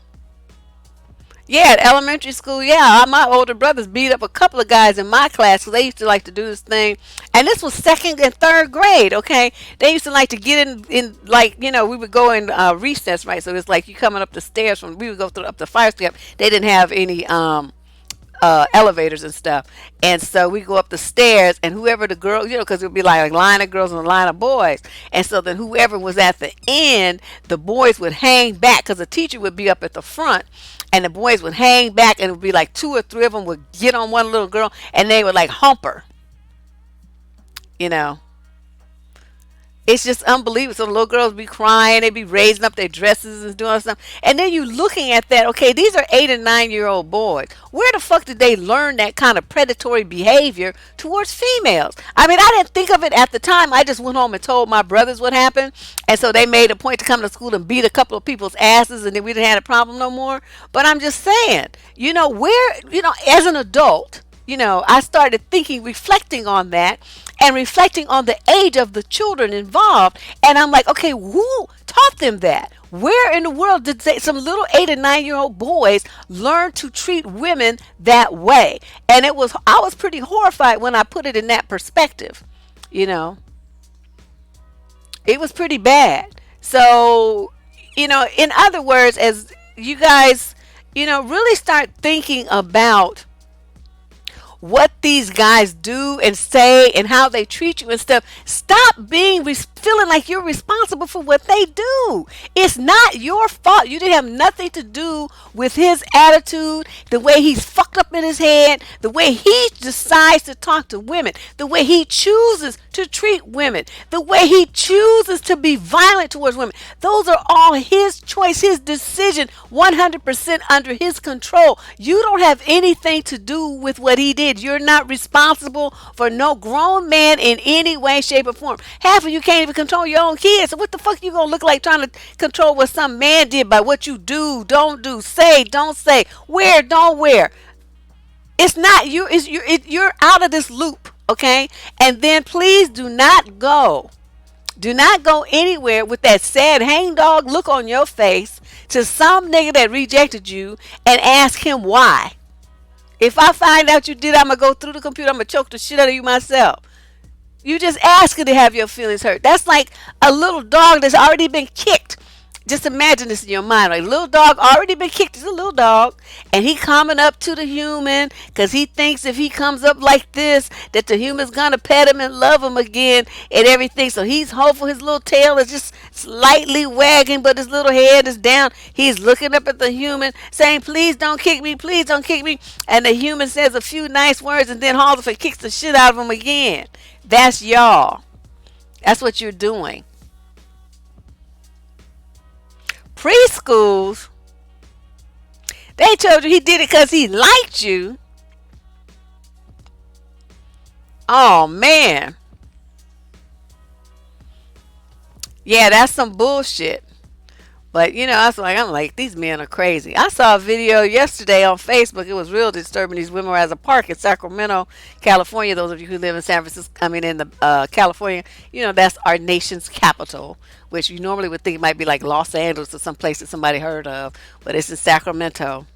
Yeah, at elementary school, yeah, my older brothers beat up a couple of guys in my class because they used to like to do this thing, and this was second and third grade. Okay, they used to like to get in like we would go in recess, right? So it's like you coming up the stairs from we would go through up the fire step. They didn't have any elevators and stuff. And so we go up the stairs, and whoever the girl, because it would be like a line of girls and a line of boys. And so then whoever was at the end, the boys would hang back because the teacher would be up at the front, and the boys would hang back, and it would be like two or three of them would get on one little girl, and they would like hump her, you know. It's just unbelievable. So the little girls be crying, they be raising up their dresses and doing stuff. And then you looking at that, okay, these are 8 and 9 year old boys. Where the fuck did they learn that kind of predatory behavior towards females? I mean, I didn't think of it at the time. I just went home and told my brothers what happened. And so they made a point to come to school and beat a couple of people's asses, and then we didn't have a problem no more. But I'm just saying, as an adult, I started thinking, reflecting on that, and reflecting on the age of the children involved. And I'm like, okay, who taught them that? Where in the world did some little 8 and 9 year old boys learn to treat women that way? And I was pretty horrified when I put it in that perspective. You know, it was pretty bad. So, in other words, as you guys, really start thinking about what these guys do and say and how they treat you and stuff. Stop feeling like you're responsible for what they do. It's not your fault. You didn't have nothing to do with his attitude, the way he's fucked up in his head, the way he decides to talk to women, the way he chooses to treat women, the way he chooses to be violent towards women. Those are all his choice, his decision, 100% under his control. You don't have anything to do with what he did. You're not responsible for no grown man in any way, shape, or form. Half of you can't even control your own kids. So what the fuck you gonna look like trying to control what some man did by what you do, don't do, say, don't say, wear, don't wear? It's not you. You're out of this loop, okay? And then please do not go. Do not go anywhere with that sad hangdog look on your face to some nigga that rejected you and ask him why. If I find out you did, I'm going to go through the computer. I'm going to choke the shit out of you myself. You just asking to have your feelings hurt. That's like a little dog that's already been kicked. Just imagine this in your mind. Like, little dog already been kicked. He's a little dog. And he coming up to the human because he thinks if he comes up like this, that the human's going to pet him and love him again and everything. So he's hopeful. His little tail is just slightly wagging, but his little head is down. He's looking up at the human saying, please don't kick me. Please don't kick me. And the human says a few nice words and then hauls off and kicks the shit out of him again. That's y'all. That's what you're doing. Preschools, they told you he did it because he liked you. Oh man, yeah, that's some bullshit. But I'm like, these men are crazy. I saw a video yesterday on Facebook. It was real disturbing. These women were at a park in Sacramento, California. Those of you who live in San Francisco, I mean in the California, that's our nation's capital, which you normally would think might be like Los Angeles or some place that somebody heard of, but it's in Sacramento.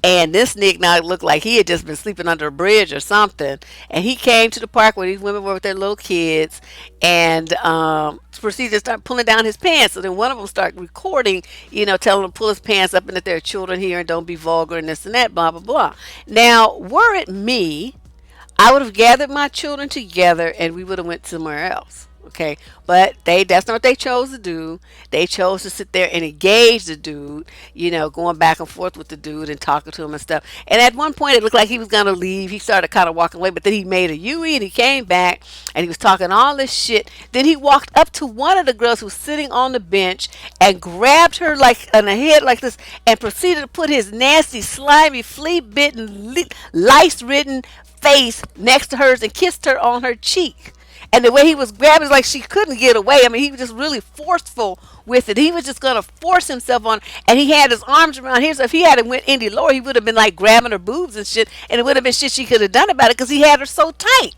And this Nick now looked like he had just been sleeping under a bridge or something. And he came to the park where these women were with their little kids and proceeded to start pulling down his pants. So then one of them started recording, telling him to pull his pants up and that there are children here and don't be vulgar and this and that, blah, blah, blah. Now, were it me, I would have gathered my children together and we would have went somewhere else. Okay, but that's not what they chose to do. They chose to sit there and engage the dude, going back and forth with the dude and talking to him and stuff. And at one point it looked like he was gonna leave. He started kind of walking away, but then he made a U-E and he came back and he was talking all this shit. Then he walked up to one of the girls who was sitting on the bench and grabbed her like on the head like this and proceeded to put his nasty, slimy, flea-bitten, lice-ridden face next to hers and kissed her on her cheek. And the way he was grabbing, like she couldn't get away. I mean, he was just really forceful with it. He was just gonna force himself on, and he had his arms around her. So if he had went any lower, he would have been like grabbing her boobs and shit, and it would have been shit she could have done about it because he had her so tight.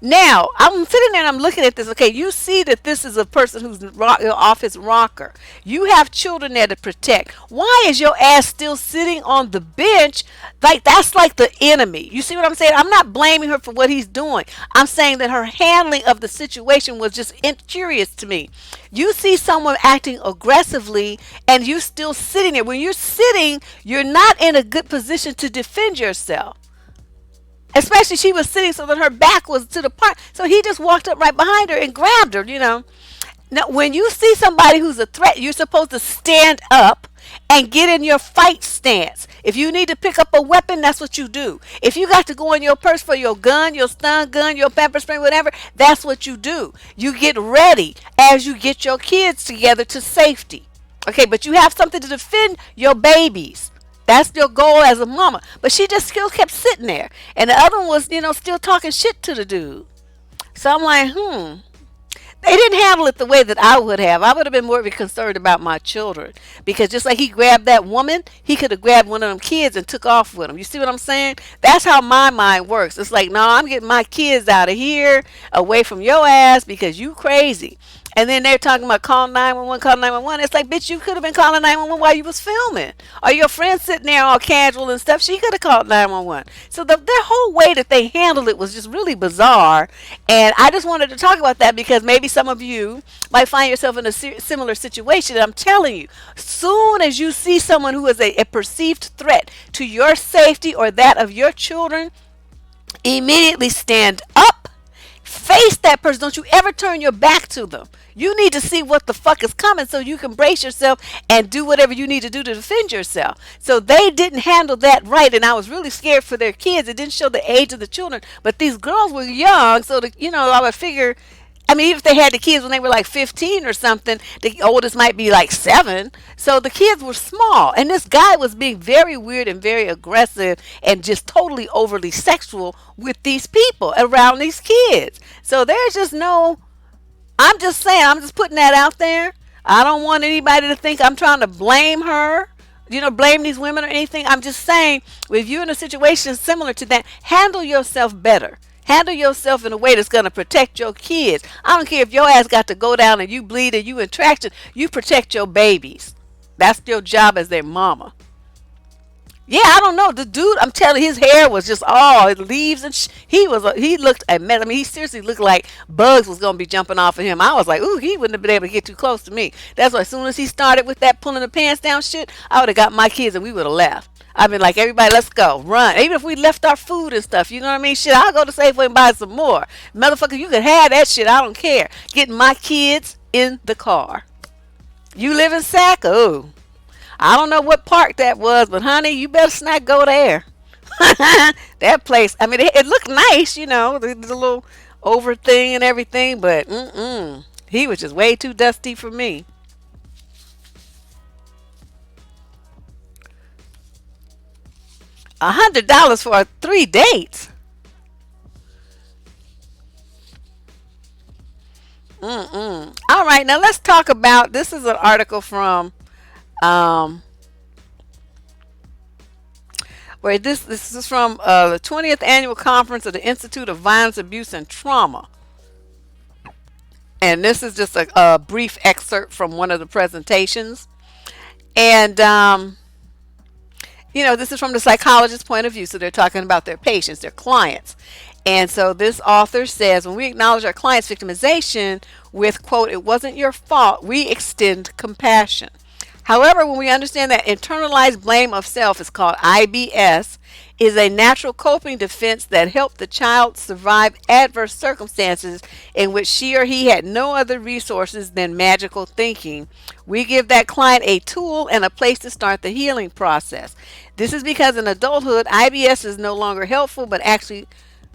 Now I'm sitting there and I'm looking at this. Okay, you see that this is a person who's off his rocker. You have children there to protect. Why is your ass still sitting on the bench? Like that's like the enemy. You see what I'm saying? I'm not blaming her for what he's doing. I'm saying that her handling of the situation was just curious to me. You see someone acting aggressively and you still sitting there. When you're sitting, you're not in a good position to defend yourself. Especially she was sitting so that her back was to the part. So he just walked up right behind her and grabbed her. Now, when you see somebody who's a threat, you're supposed to stand up and get in your fight stance. If you need to pick up a weapon, that's what you do. If you got to go in your purse for your gun, your stun gun, your pepper spray, whatever, that's what you do. You get ready as you get your kids together to safety. Okay, but you have something to defend your babies. That's your goal as a mama. But she just still kept sitting there. And the other one was, still talking shit to the dude. So I'm like, they didn't handle it the way that I would have. I would have been more concerned about my children. Because just like he grabbed that woman, he could have grabbed one of them kids and took off with them. You see what I'm saying? That's how my mind works. It's like, no, I'm getting my kids out of here, away from your ass because you crazy. And then they're talking about call 911, call 911. It's like, bitch, you could have been calling 911 while you was filming. Or your friend sitting there all casual and stuff, she could have called 911. So their whole way that they handled it was just really bizarre. And I just wanted to talk about that because maybe some of you might find yourself in a similar situation. And I'm telling you, soon as you see someone who is a perceived threat to your safety or that of your children, immediately stand up. Face that person. Don't you ever turn your back to them. You need to see what the fuck is coming so you can brace yourself and do whatever you need to do to defend yourself. So they didn't handle that right, and I was really scared for their kids. It didn't show the age of the children, but these girls were young, so I would figure. I mean, even if they had the kids when they were like 15 or something, the oldest might be like 7. So the kids were small. And this guy was being very weird and very aggressive and just totally overly sexual with these people around these kids. So there's just I'm just saying, I'm just putting that out there. I don't want anybody to think I'm trying to blame her, blame these women or anything. I'm just saying, if you're in a situation similar to that, handle yourself better. Handle yourself in a way that's going to protect your kids. I don't care if your ass got to go down and you bleed and you in traction. You protect your babies. That's your job as their mama. Yeah, I don't know. The dude, I'm telling you, his hair was just all leaves and he looked a mess. I mean, he seriously looked like bugs was going to be jumping off of him. I was like, ooh, he wouldn't have been able to get too close to me. That's why as soon as he started with that pulling the pants down shit, I would have got my kids and we would have left. I've been like, everybody, let's go, run. Even if we left our food and stuff, you know what I mean? Shit, I'll go to Safeway and buy some more. Motherfucker, you can have that shit. I don't care. Getting my kids in the car. You live in Sac? Oh, I don't know what park that was, but honey, you better not go there. That place, I mean, it looked nice, the little over thing and everything, but he was just way too dusty for me. $100 for 3 dates. All right, now let's talk about. This is an article from, where this is from the 20th annual conference of the Institute of Violence, Abuse, and Trauma, and this is just a brief excerpt from one of the presentations, and this is from the psychologist's point of view. So they're talking about their patients, their clients. And so this author says, when we acknowledge our client's victimization with, quote, it wasn't your fault, we extend compassion. However, when we understand that internalized blame of self is called IBS, is a natural coping defense that helped the child survive adverse circumstances in which she or he had no other resources than magical thinking. We give that client a tool and a place to start the healing process. This is because in adulthood, IBS is no longer helpful, but actually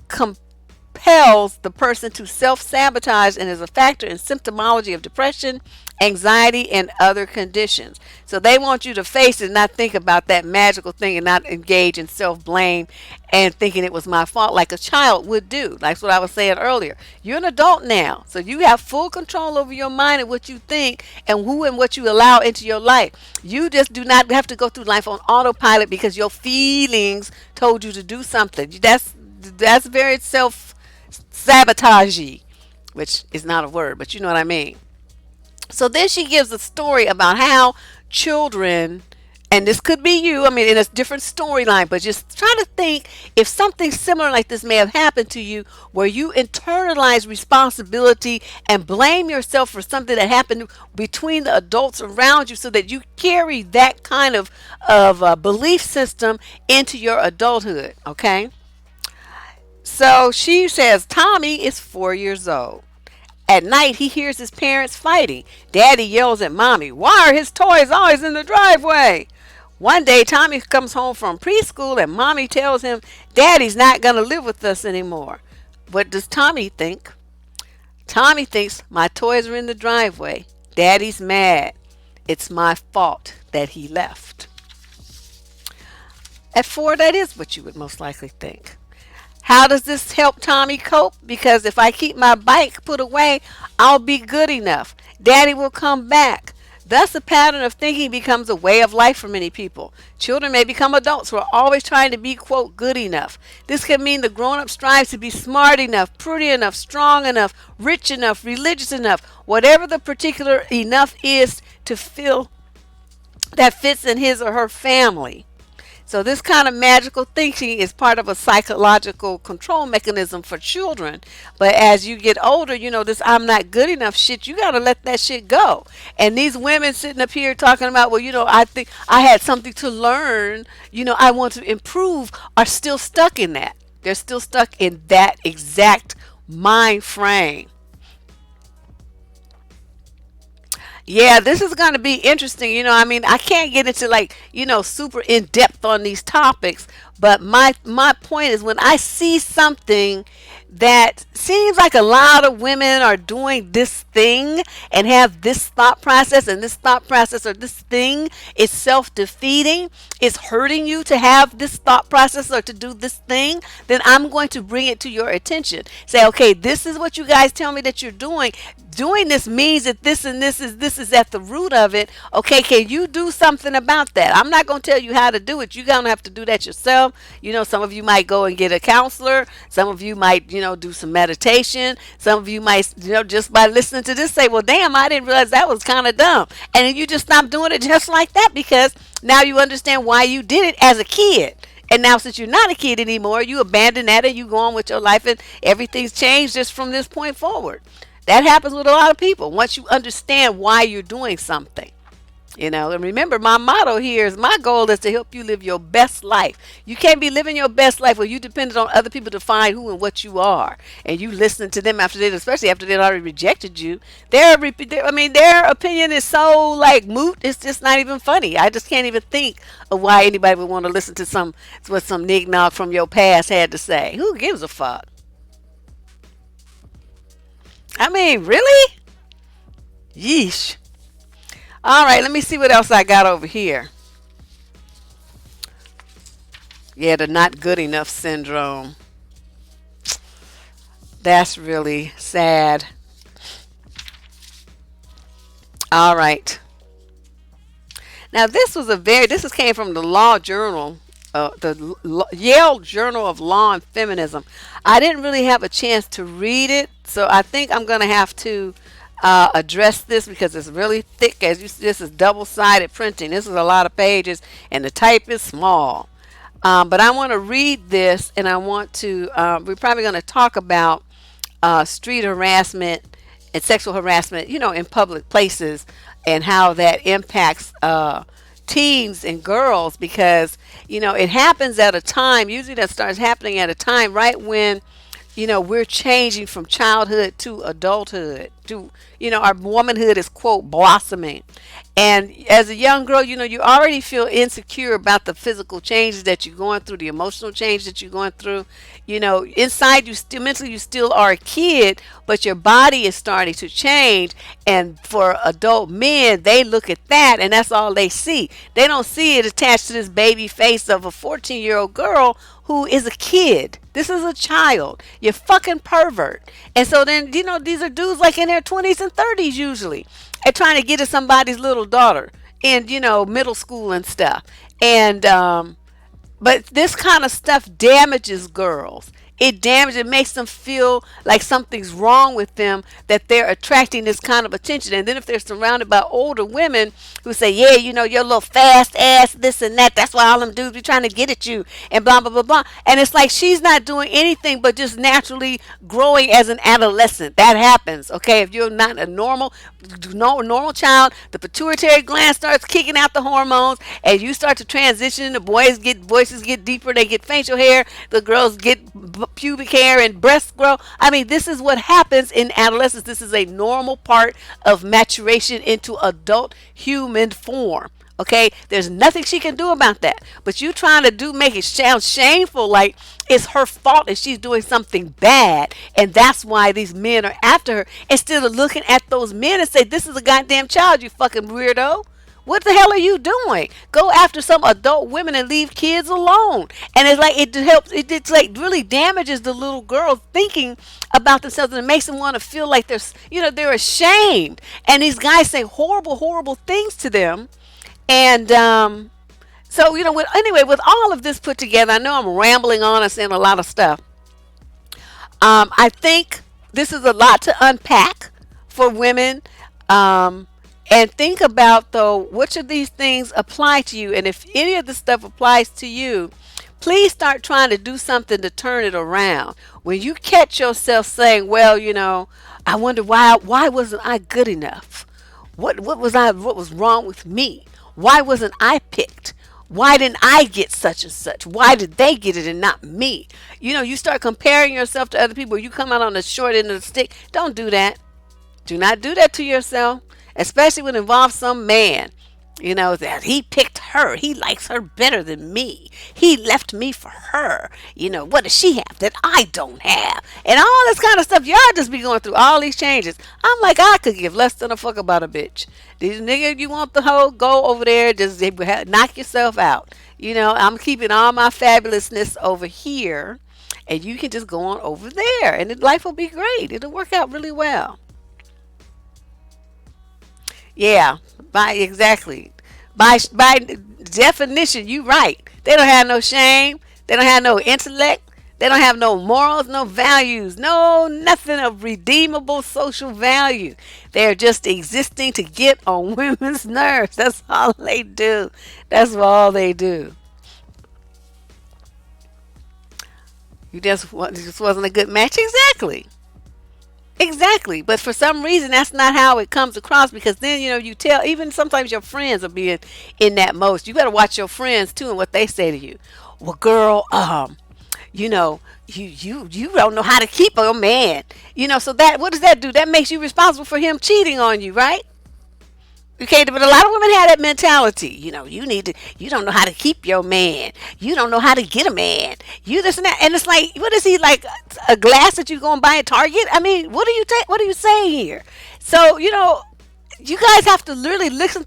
compels the person to self-sabotage and is a factor in symptomology of depression, anxiety, and other conditions. So they want you to face it, not think about that magical thing, and not engage in self blame and thinking it was my fault like a child would do. That's what I was saying earlier. You're an adult now, so you have full control over your mind and what you think and who and what you allow into your life. You just do not have to go through life on autopilot because your feelings told you to do something. That's very self sabotagey, which is not a word, but you know what I mean. So then she gives a story about how children, and this could be you, I mean, in a different storyline, but just try to think if something similar like this may have happened to you where you internalize responsibility and blame yourself for something that happened between the adults around you so that you carry that kind of belief system into your adulthood, okay? So she says Tommy is 4 years old. At night, he hears his parents fighting. Daddy yells at Mommy, "Why are his toys always in the driveway?" One day, Tommy comes home from preschool and Mommy tells him, "Daddy's not going to live with us anymore." What does Tommy think? Tommy thinks, "My toys are in the driveway. Daddy's mad. It's my fault that he left." At 4, that is what you would most likely think. How does this help Tommy cope? Because if I keep my bike put away, I'll be good enough. Daddy will come back. Thus, a pattern of thinking becomes a way of life for many people. Children may become adults who are always trying to be, quote, good enough. This can mean the grown up strives to be smart enough, pretty enough, strong enough, rich enough, religious enough, whatever the particular enough is to feel that fits in his or her family. So this kind of magical thinking is part of a psychological control mechanism for children. But as you get older, you know, this "I'm not good enough" shit, you got to let that shit go. And these women sitting up here talking about, well, you know, I think I had something to learn, you know, I want to improve, are still stuck in that. They're still stuck in that exact mind frame. Yeah, this is going to be interesting. You know, I mean, I can't get into like, you know, super in depth on these topics, but my point is when I see something that seems like a lot of women are doing this thing and have this thought process, and this thought process or this thing is self-defeating, it's hurting you to have this thought process or to do this thing, then I'm going to bring it to your attention. Say, okay, this is what you guys tell me that you're doing. Doing this means that this is at the root of it. Okay, can you do something about that? I'm not going to tell you how to do it. You're going to have to do that yourself. You know, some of you might go and get a counselor. Some of you might, you know, do some meditation. Some of you might, you know, just by listening to this say, well, damn, I didn't realize that was kind of dumb. And then you just stop doing it just like that because now you understand why you did it as a kid. And now since you're not a kid anymore, you abandon that and you go on with your life and everything's changed just from this point forward. That happens with a lot of people once you understand why you're doing something. You know, and remember, my motto here is my goal is to help you live your best life. You can't be living your best life where you depended on other people to find who and what you are, and you listen to them after they, especially after they already rejected you. I mean, their opinion is so like moot. It's just not even funny. I just can't even think of why anybody would want to listen to what some nignog from your past had to say. Who gives a fuck? I mean, really? Yeesh. All right, let me see what else I got over here. Yeah, the not good enough syndrome. That's really sad. All right. Now, this came from the Law Journal, Yale Journal of Law and Feminism. I didn't really have a chance to read it, so I think I'm going to have to address this because it's really thick. As you see, this is double-sided printing. This is a lot of pages, and the type is small. But I want to read this, and I want to. We're probably going to talk about street harassment and sexual harassment, you know, in public places, and how that impacts teens and girls because you know it happens at a time. Usually, that starts happening at a time right when we're changing from childhood to adulthood to, our womanhood is, quote, blossoming. And as a young girl, you already feel insecure about the physical changes that you're going through, the emotional change that you're going through. Inside you still, mentally, you still are a kid, but your body is starting to change. And for adult men, they look at that and that's all they see. They don't see it attached to this baby face of a 14-year-old girl who is a kid. This is a child. You're fucking pervert. And so then, these are dudes like in their 20s and 30s usually, and trying to get at somebody's little daughter in, middle school and stuff. And but this kind of stuff damages girls. It makes them feel like something's wrong with them, that they're attracting this kind of attention. And then if they're surrounded by older women who say, yeah, your little fast ass, this and that, that's why all them dudes be trying to get at you, and blah, blah, blah, blah. And it's like she's not doing anything but just naturally growing as an adolescent. That happens, okay? If you're not a normal child, the pituitary gland starts kicking out the hormones, and you start to transition. The voices get deeper, they get facial hair, the girls get pubic hair and breasts grow. I mean, this is what happens in adolescence. This is a normal part of maturation into adult human form. Okay, there's nothing she can do about that. But you trying to make it sound shameful, like it's her fault and she's doing something bad, and that's why these men are after her. Instead of looking at those men and say, "This is a goddamn child, you fucking weirdo." What the hell are you doing? Go after some adult women and leave kids alone. And it's like it helps. It's like really damages the little girl thinking about themselves, and it makes them want to feel like they're ashamed. And these guys say horrible, horrible things to them. And so anyway, with all of this put together, I know I'm rambling on and saying a lot of stuff. I think this is a lot to unpack for women. And think about, though, which of these things apply to you. And if any of this stuff applies to you, please start trying to do something to turn it around. When you catch yourself saying, well, I wonder why wasn't I good enough? What was wrong with me? Why wasn't I picked? Why didn't I get such and such? Why did they get it and not me? You start comparing yourself to other people. You come out on the short end of the stick. Don't do that. Do not do that to yourself, especially when it involves some man. That he picked her. He likes her better than me. He left me for her. What does she have that I don't have? And all this kind of stuff. Y'all just be going through all these changes. I'm like, I could give less than a fuck about a bitch. These niggas, you want the hoe, go over there. Just knock yourself out. I'm keeping all my fabulousness over here. And you can just go on over there. And life will be great. It'll work out really well. Yeah, exactly. By definition, you right. They don't have no shame. They don't have no intellect. They don't have no morals, no values, no nothing of redeemable social value. They're just existing to get on women's nerves. That's all they do. That's all they do. Just wasn't a good match. Exactly. Exactly, but for some reason that's not how it comes across, because then you tell, even sometimes your friends are being in that mode. You better watch your friends too and what they say to you. Well, girl, you don't know how to keep a man. So that, what does that do? That makes you responsible for him cheating on you, right? Okay, but a lot of women have that mentality. You don't know how to keep your man. You don't know how to get a man. You this and that. And it's like, what is he, like a glass that you go and buy at Target? I mean, what are you saying here? So, you guys have to really listen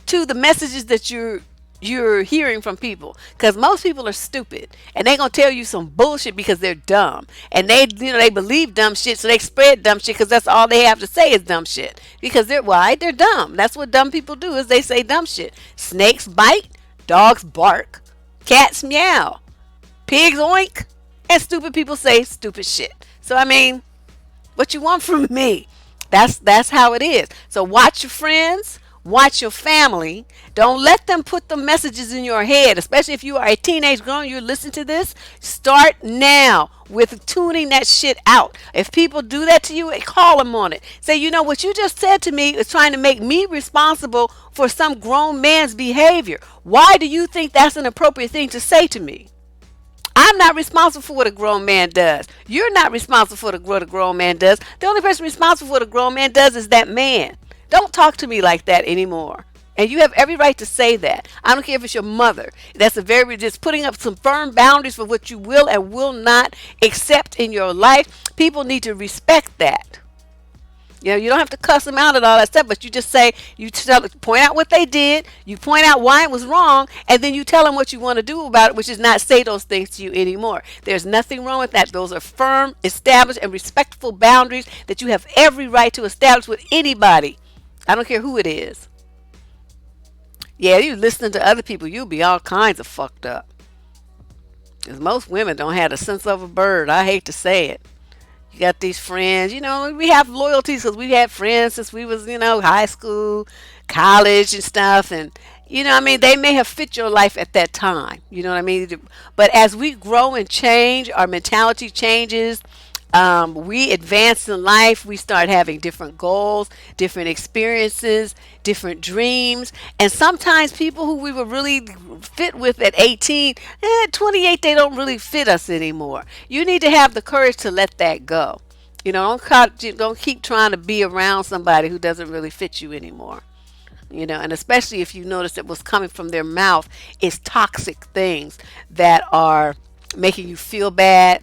to the messages that you're hearing from people, because most people are stupid and they're gonna tell you some bullshit because they're dumb, and they believe dumb shit, so they spread dumb shit because that's all they have to say is dumb shit, because they're dumb. That's what dumb people do, is they say dumb shit. Snakes bite, dogs bark, cats meow, pigs oink, and stupid people say stupid shit. So I mean, what you want from me? That's how it is. So watch your friends. Watch your family. Don't let them put the messages in your head, especially if you are a teenage girl and you listen to this. Start now with tuning that shit out. If people do that to you, call them on it. Say, what you just said to me is trying to make me responsible for some grown man's behavior. Why do you think that's an appropriate thing to say to me? I I'm not responsible for what a grown man does. You're not responsible for what a grown man does. The only person responsible for what a grown man does is that man. Don't talk to me like that anymore. And you have every right to say that. I don't care if it's your mother. That's a very just putting up some firm boundaries for what you will and will not accept in your life. People need to respect that. You know, you don't have to cuss them out and all that stuff, but you just say, point out what they did, you point out why it was wrong, and then you tell them what you want to do about it, which is not say those things to you anymore. There's nothing wrong with that. Those are firm, established, and respectful boundaries that you have every right to establish with anybody. I don't care who it is. Yeah, you listening to other people, you'll be all kinds of fucked up. Because most women don't have the sense of a bird. I hate to say it. You got these friends, you know, we have loyalties because we had friends since we was, high school, college and stuff. And, I mean, they may have fit your life at that time. You know what I mean? But as we grow and change, our mentality changes. We advance in life. We start having different goals, different experiences, different dreams. And sometimes people who we were really fit with at 18, at 28, they don't really fit us anymore. You need to have the courage to let that go. Don't keep trying to be around somebody who doesn't really fit you anymore. And especially if you notice that what's coming from their mouth is toxic things that are making you feel bad,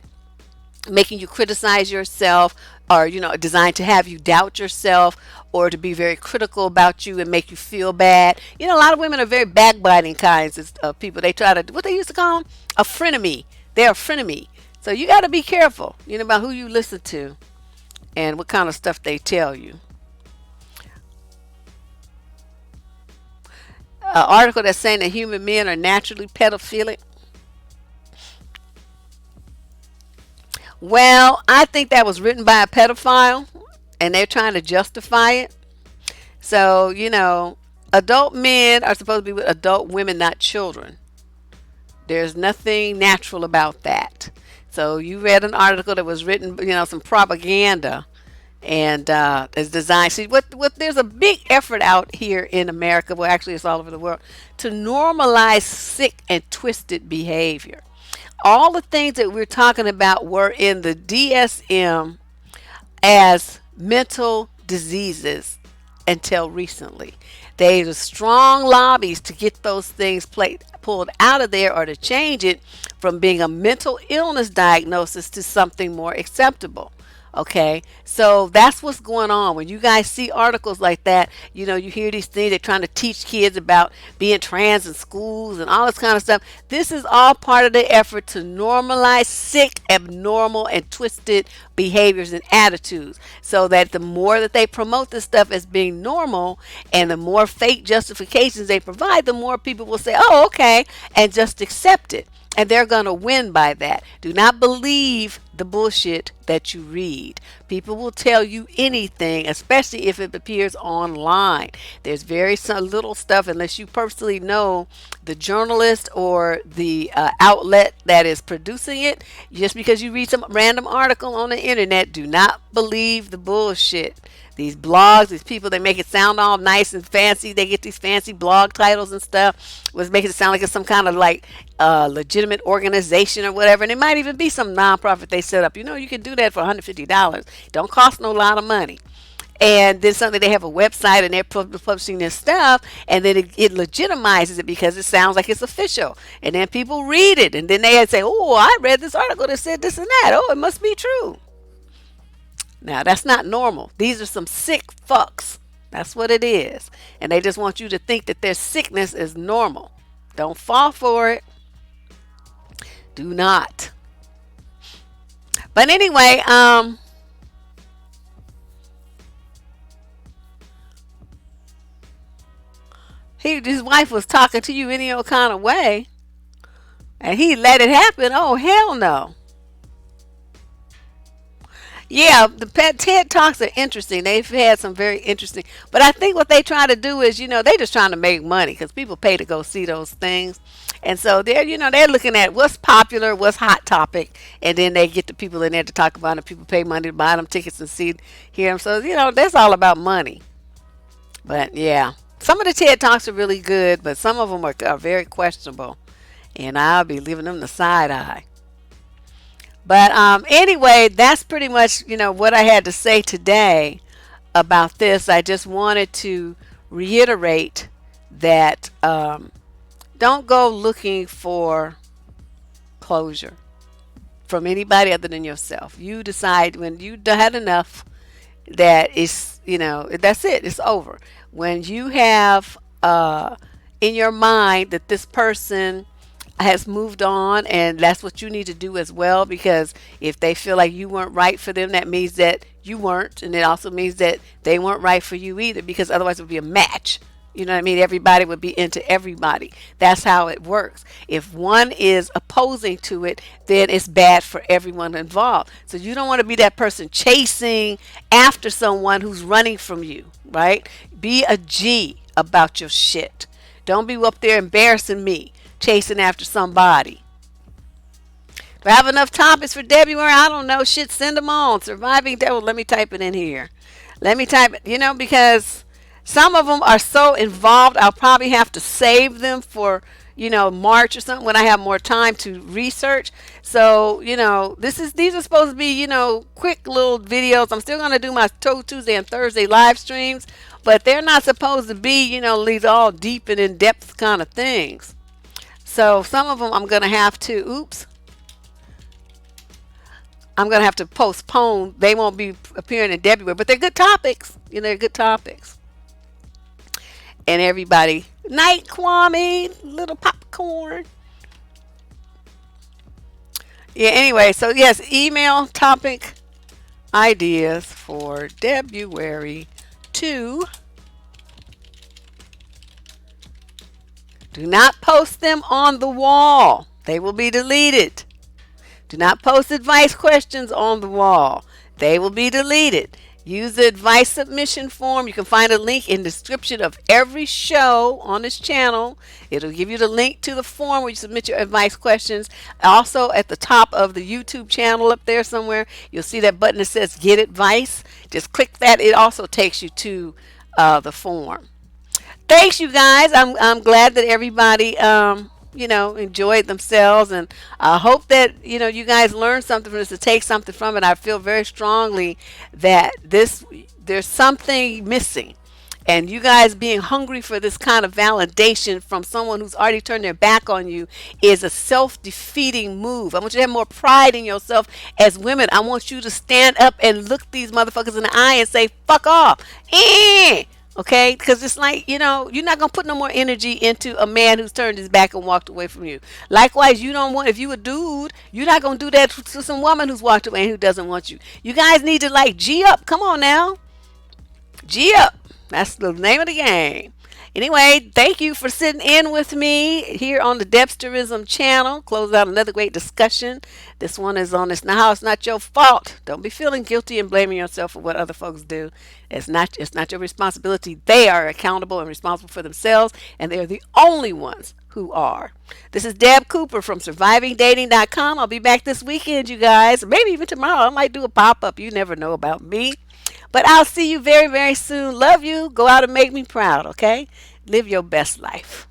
making you criticize yourself, or designed to have you doubt yourself or to be very critical about you and make you feel bad. A lot of women are very backbiting kinds of people. They try to, what they used to call them, a frenemy. They're a frenemy. So you got to be careful about who you listen to and what kind of stuff they tell you. An article that's saying that human men are naturally pedophilic. Well, I think that was written by a pedophile and they're trying to justify it. So, adult men are supposed to be with adult women, not children. There's nothing natural about that. So you read an article that was written, some propaganda and is designed. See, what there's a big effort out here in America, well, actually it's all over the world, to normalize sick and twisted behavior. All the things that we're talking about were in the DSM as mental diseases until recently. There's strong lobbies to get those things pulled out of there or to change it from being a mental illness diagnosis to something more acceptable. Okay, so that's what's going on. When you guys see articles like that, you hear these things, they're trying to teach kids about being trans in schools and all this kind of stuff. This is all part of the effort to normalize sick, abnormal, and twisted behaviors and attitudes, so that the more that they promote this stuff as being normal and the more fake justifications they provide, the more people will say, oh, okay, and just accept it. And they're going to win by that. Do not believe the bullshit that you read. People will tell you anything, especially if it appears online. There's very little stuff, unless you personally know the journalist or the outlet that is producing it. Just because you read some random article on the internet, do not believe the bullshit. These blogs, these people, they make it sound all nice and fancy. They get these fancy blog titles and stuff, which makes it sound like it's some kind of legitimate organization or whatever. And it might even be some nonprofit they set up. You can do that for $150. Don't cost no lot of money. And then suddenly they have a website and they're publishing this stuff, and then it legitimizes it because it sounds like it's official. And then people read it, and then they say, oh, I read this article that said this and that. Oh, it must be true. Now, that's not normal. These are some sick fucks. That's what it is. And they just want you to think that their sickness is normal. Don't fall for it. Do not. But anyway, his wife was talking to you any old kind of way, and he let it happen. Oh, hell no. Yeah, the TED Talks are interesting. They've had some very interesting, but I think what they try to do is, they just trying to make money because people pay to go see those things, and so they're looking at what's popular, what's hot topic, and then they get the people in there to talk about it. People pay money to buy them tickets and hear them. So that's all about money. But yeah, some of the TED Talks are really good, but some of them are very questionable, and I'll be leaving them the side eye. But anyway, that's pretty much, what I had to say today about this. I just wanted to reiterate that don't go looking for closure from anybody other than yourself. You decide when you had enough that it's, that's it, it's over. When you have in your mind that this person has moved on, and that's what you need to do as well, because if they feel like you weren't right for them, that means that you weren't, and it also means that they weren't right for you either, because otherwise it would be a match. You know what I mean? Everybody would be into everybody. That's how it works. If one is opposing to it, then it's bad for everyone involved. So you don't want to be that person chasing after someone who's running from you, right? Be a G about your shit. Don't be up there embarrassing me, chasing after somebody. Do I have enough topics for February? I don't know. Shit, send them on. Surviving devil. Let me type it in here. Let me type it, because some of them are so involved, I'll probably have to save them for, March or something when I have more time to research. So, these are supposed to be, quick little videos. I'm still going to do my Tuesday and Thursday live streams, but they're not supposed to be, these all deep and in-depth kind of things. So some of them I'm going to have to, I'm going to have to postpone. They won't be appearing in February, but they're good topics. They're good topics. And everybody, night, Kwame, little popcorn. Yeah, anyway, so yes, email topic ideas for February 2. Do not post them on the wall. They will be deleted. Do not post advice questions on the wall. They will be deleted. Use the advice submission form. You can find a link in the description of every show on this channel. It'll give you the link to the form where you submit your advice questions. Also, at the top of the YouTube channel up there somewhere, you'll see that button that says Get Advice. Just click that. It also takes you to the form. Thanks, you guys. I'm glad that everybody enjoyed themselves, and I hope that you guys learned something from this, to take something from it. I feel very strongly that there's something missing, and you guys being hungry for this kind of validation from someone who's already turned their back on you is a self-defeating move. I want you to have more pride in yourself as women. I want you to stand up and look these motherfuckers in the eye and say, fuck off. Okay, because it's like, you're not going to put no more energy into a man who's turned his back and walked away from you. Likewise, you don't want, if you a dude, you're not going to do that to some woman who's walked away and who doesn't want you. You guys need to G up. Come on now. G up. That's the name of the game. Anyway, thank you for sitting in with me here on the Debsterism channel. Close out another great discussion. This one is on It's not your fault. Don't be feeling guilty and blaming yourself for what other folks do. It's not your responsibility. They are accountable and responsible for themselves, and they're the only ones who are. This is Deb Cooper from survivingdating.com. I'll be back this weekend, you guys. Maybe even tomorrow. I might do a pop-up. You never know about me. But I'll see you very, very soon. Love you. Go out and make me proud, okay? Live your best life.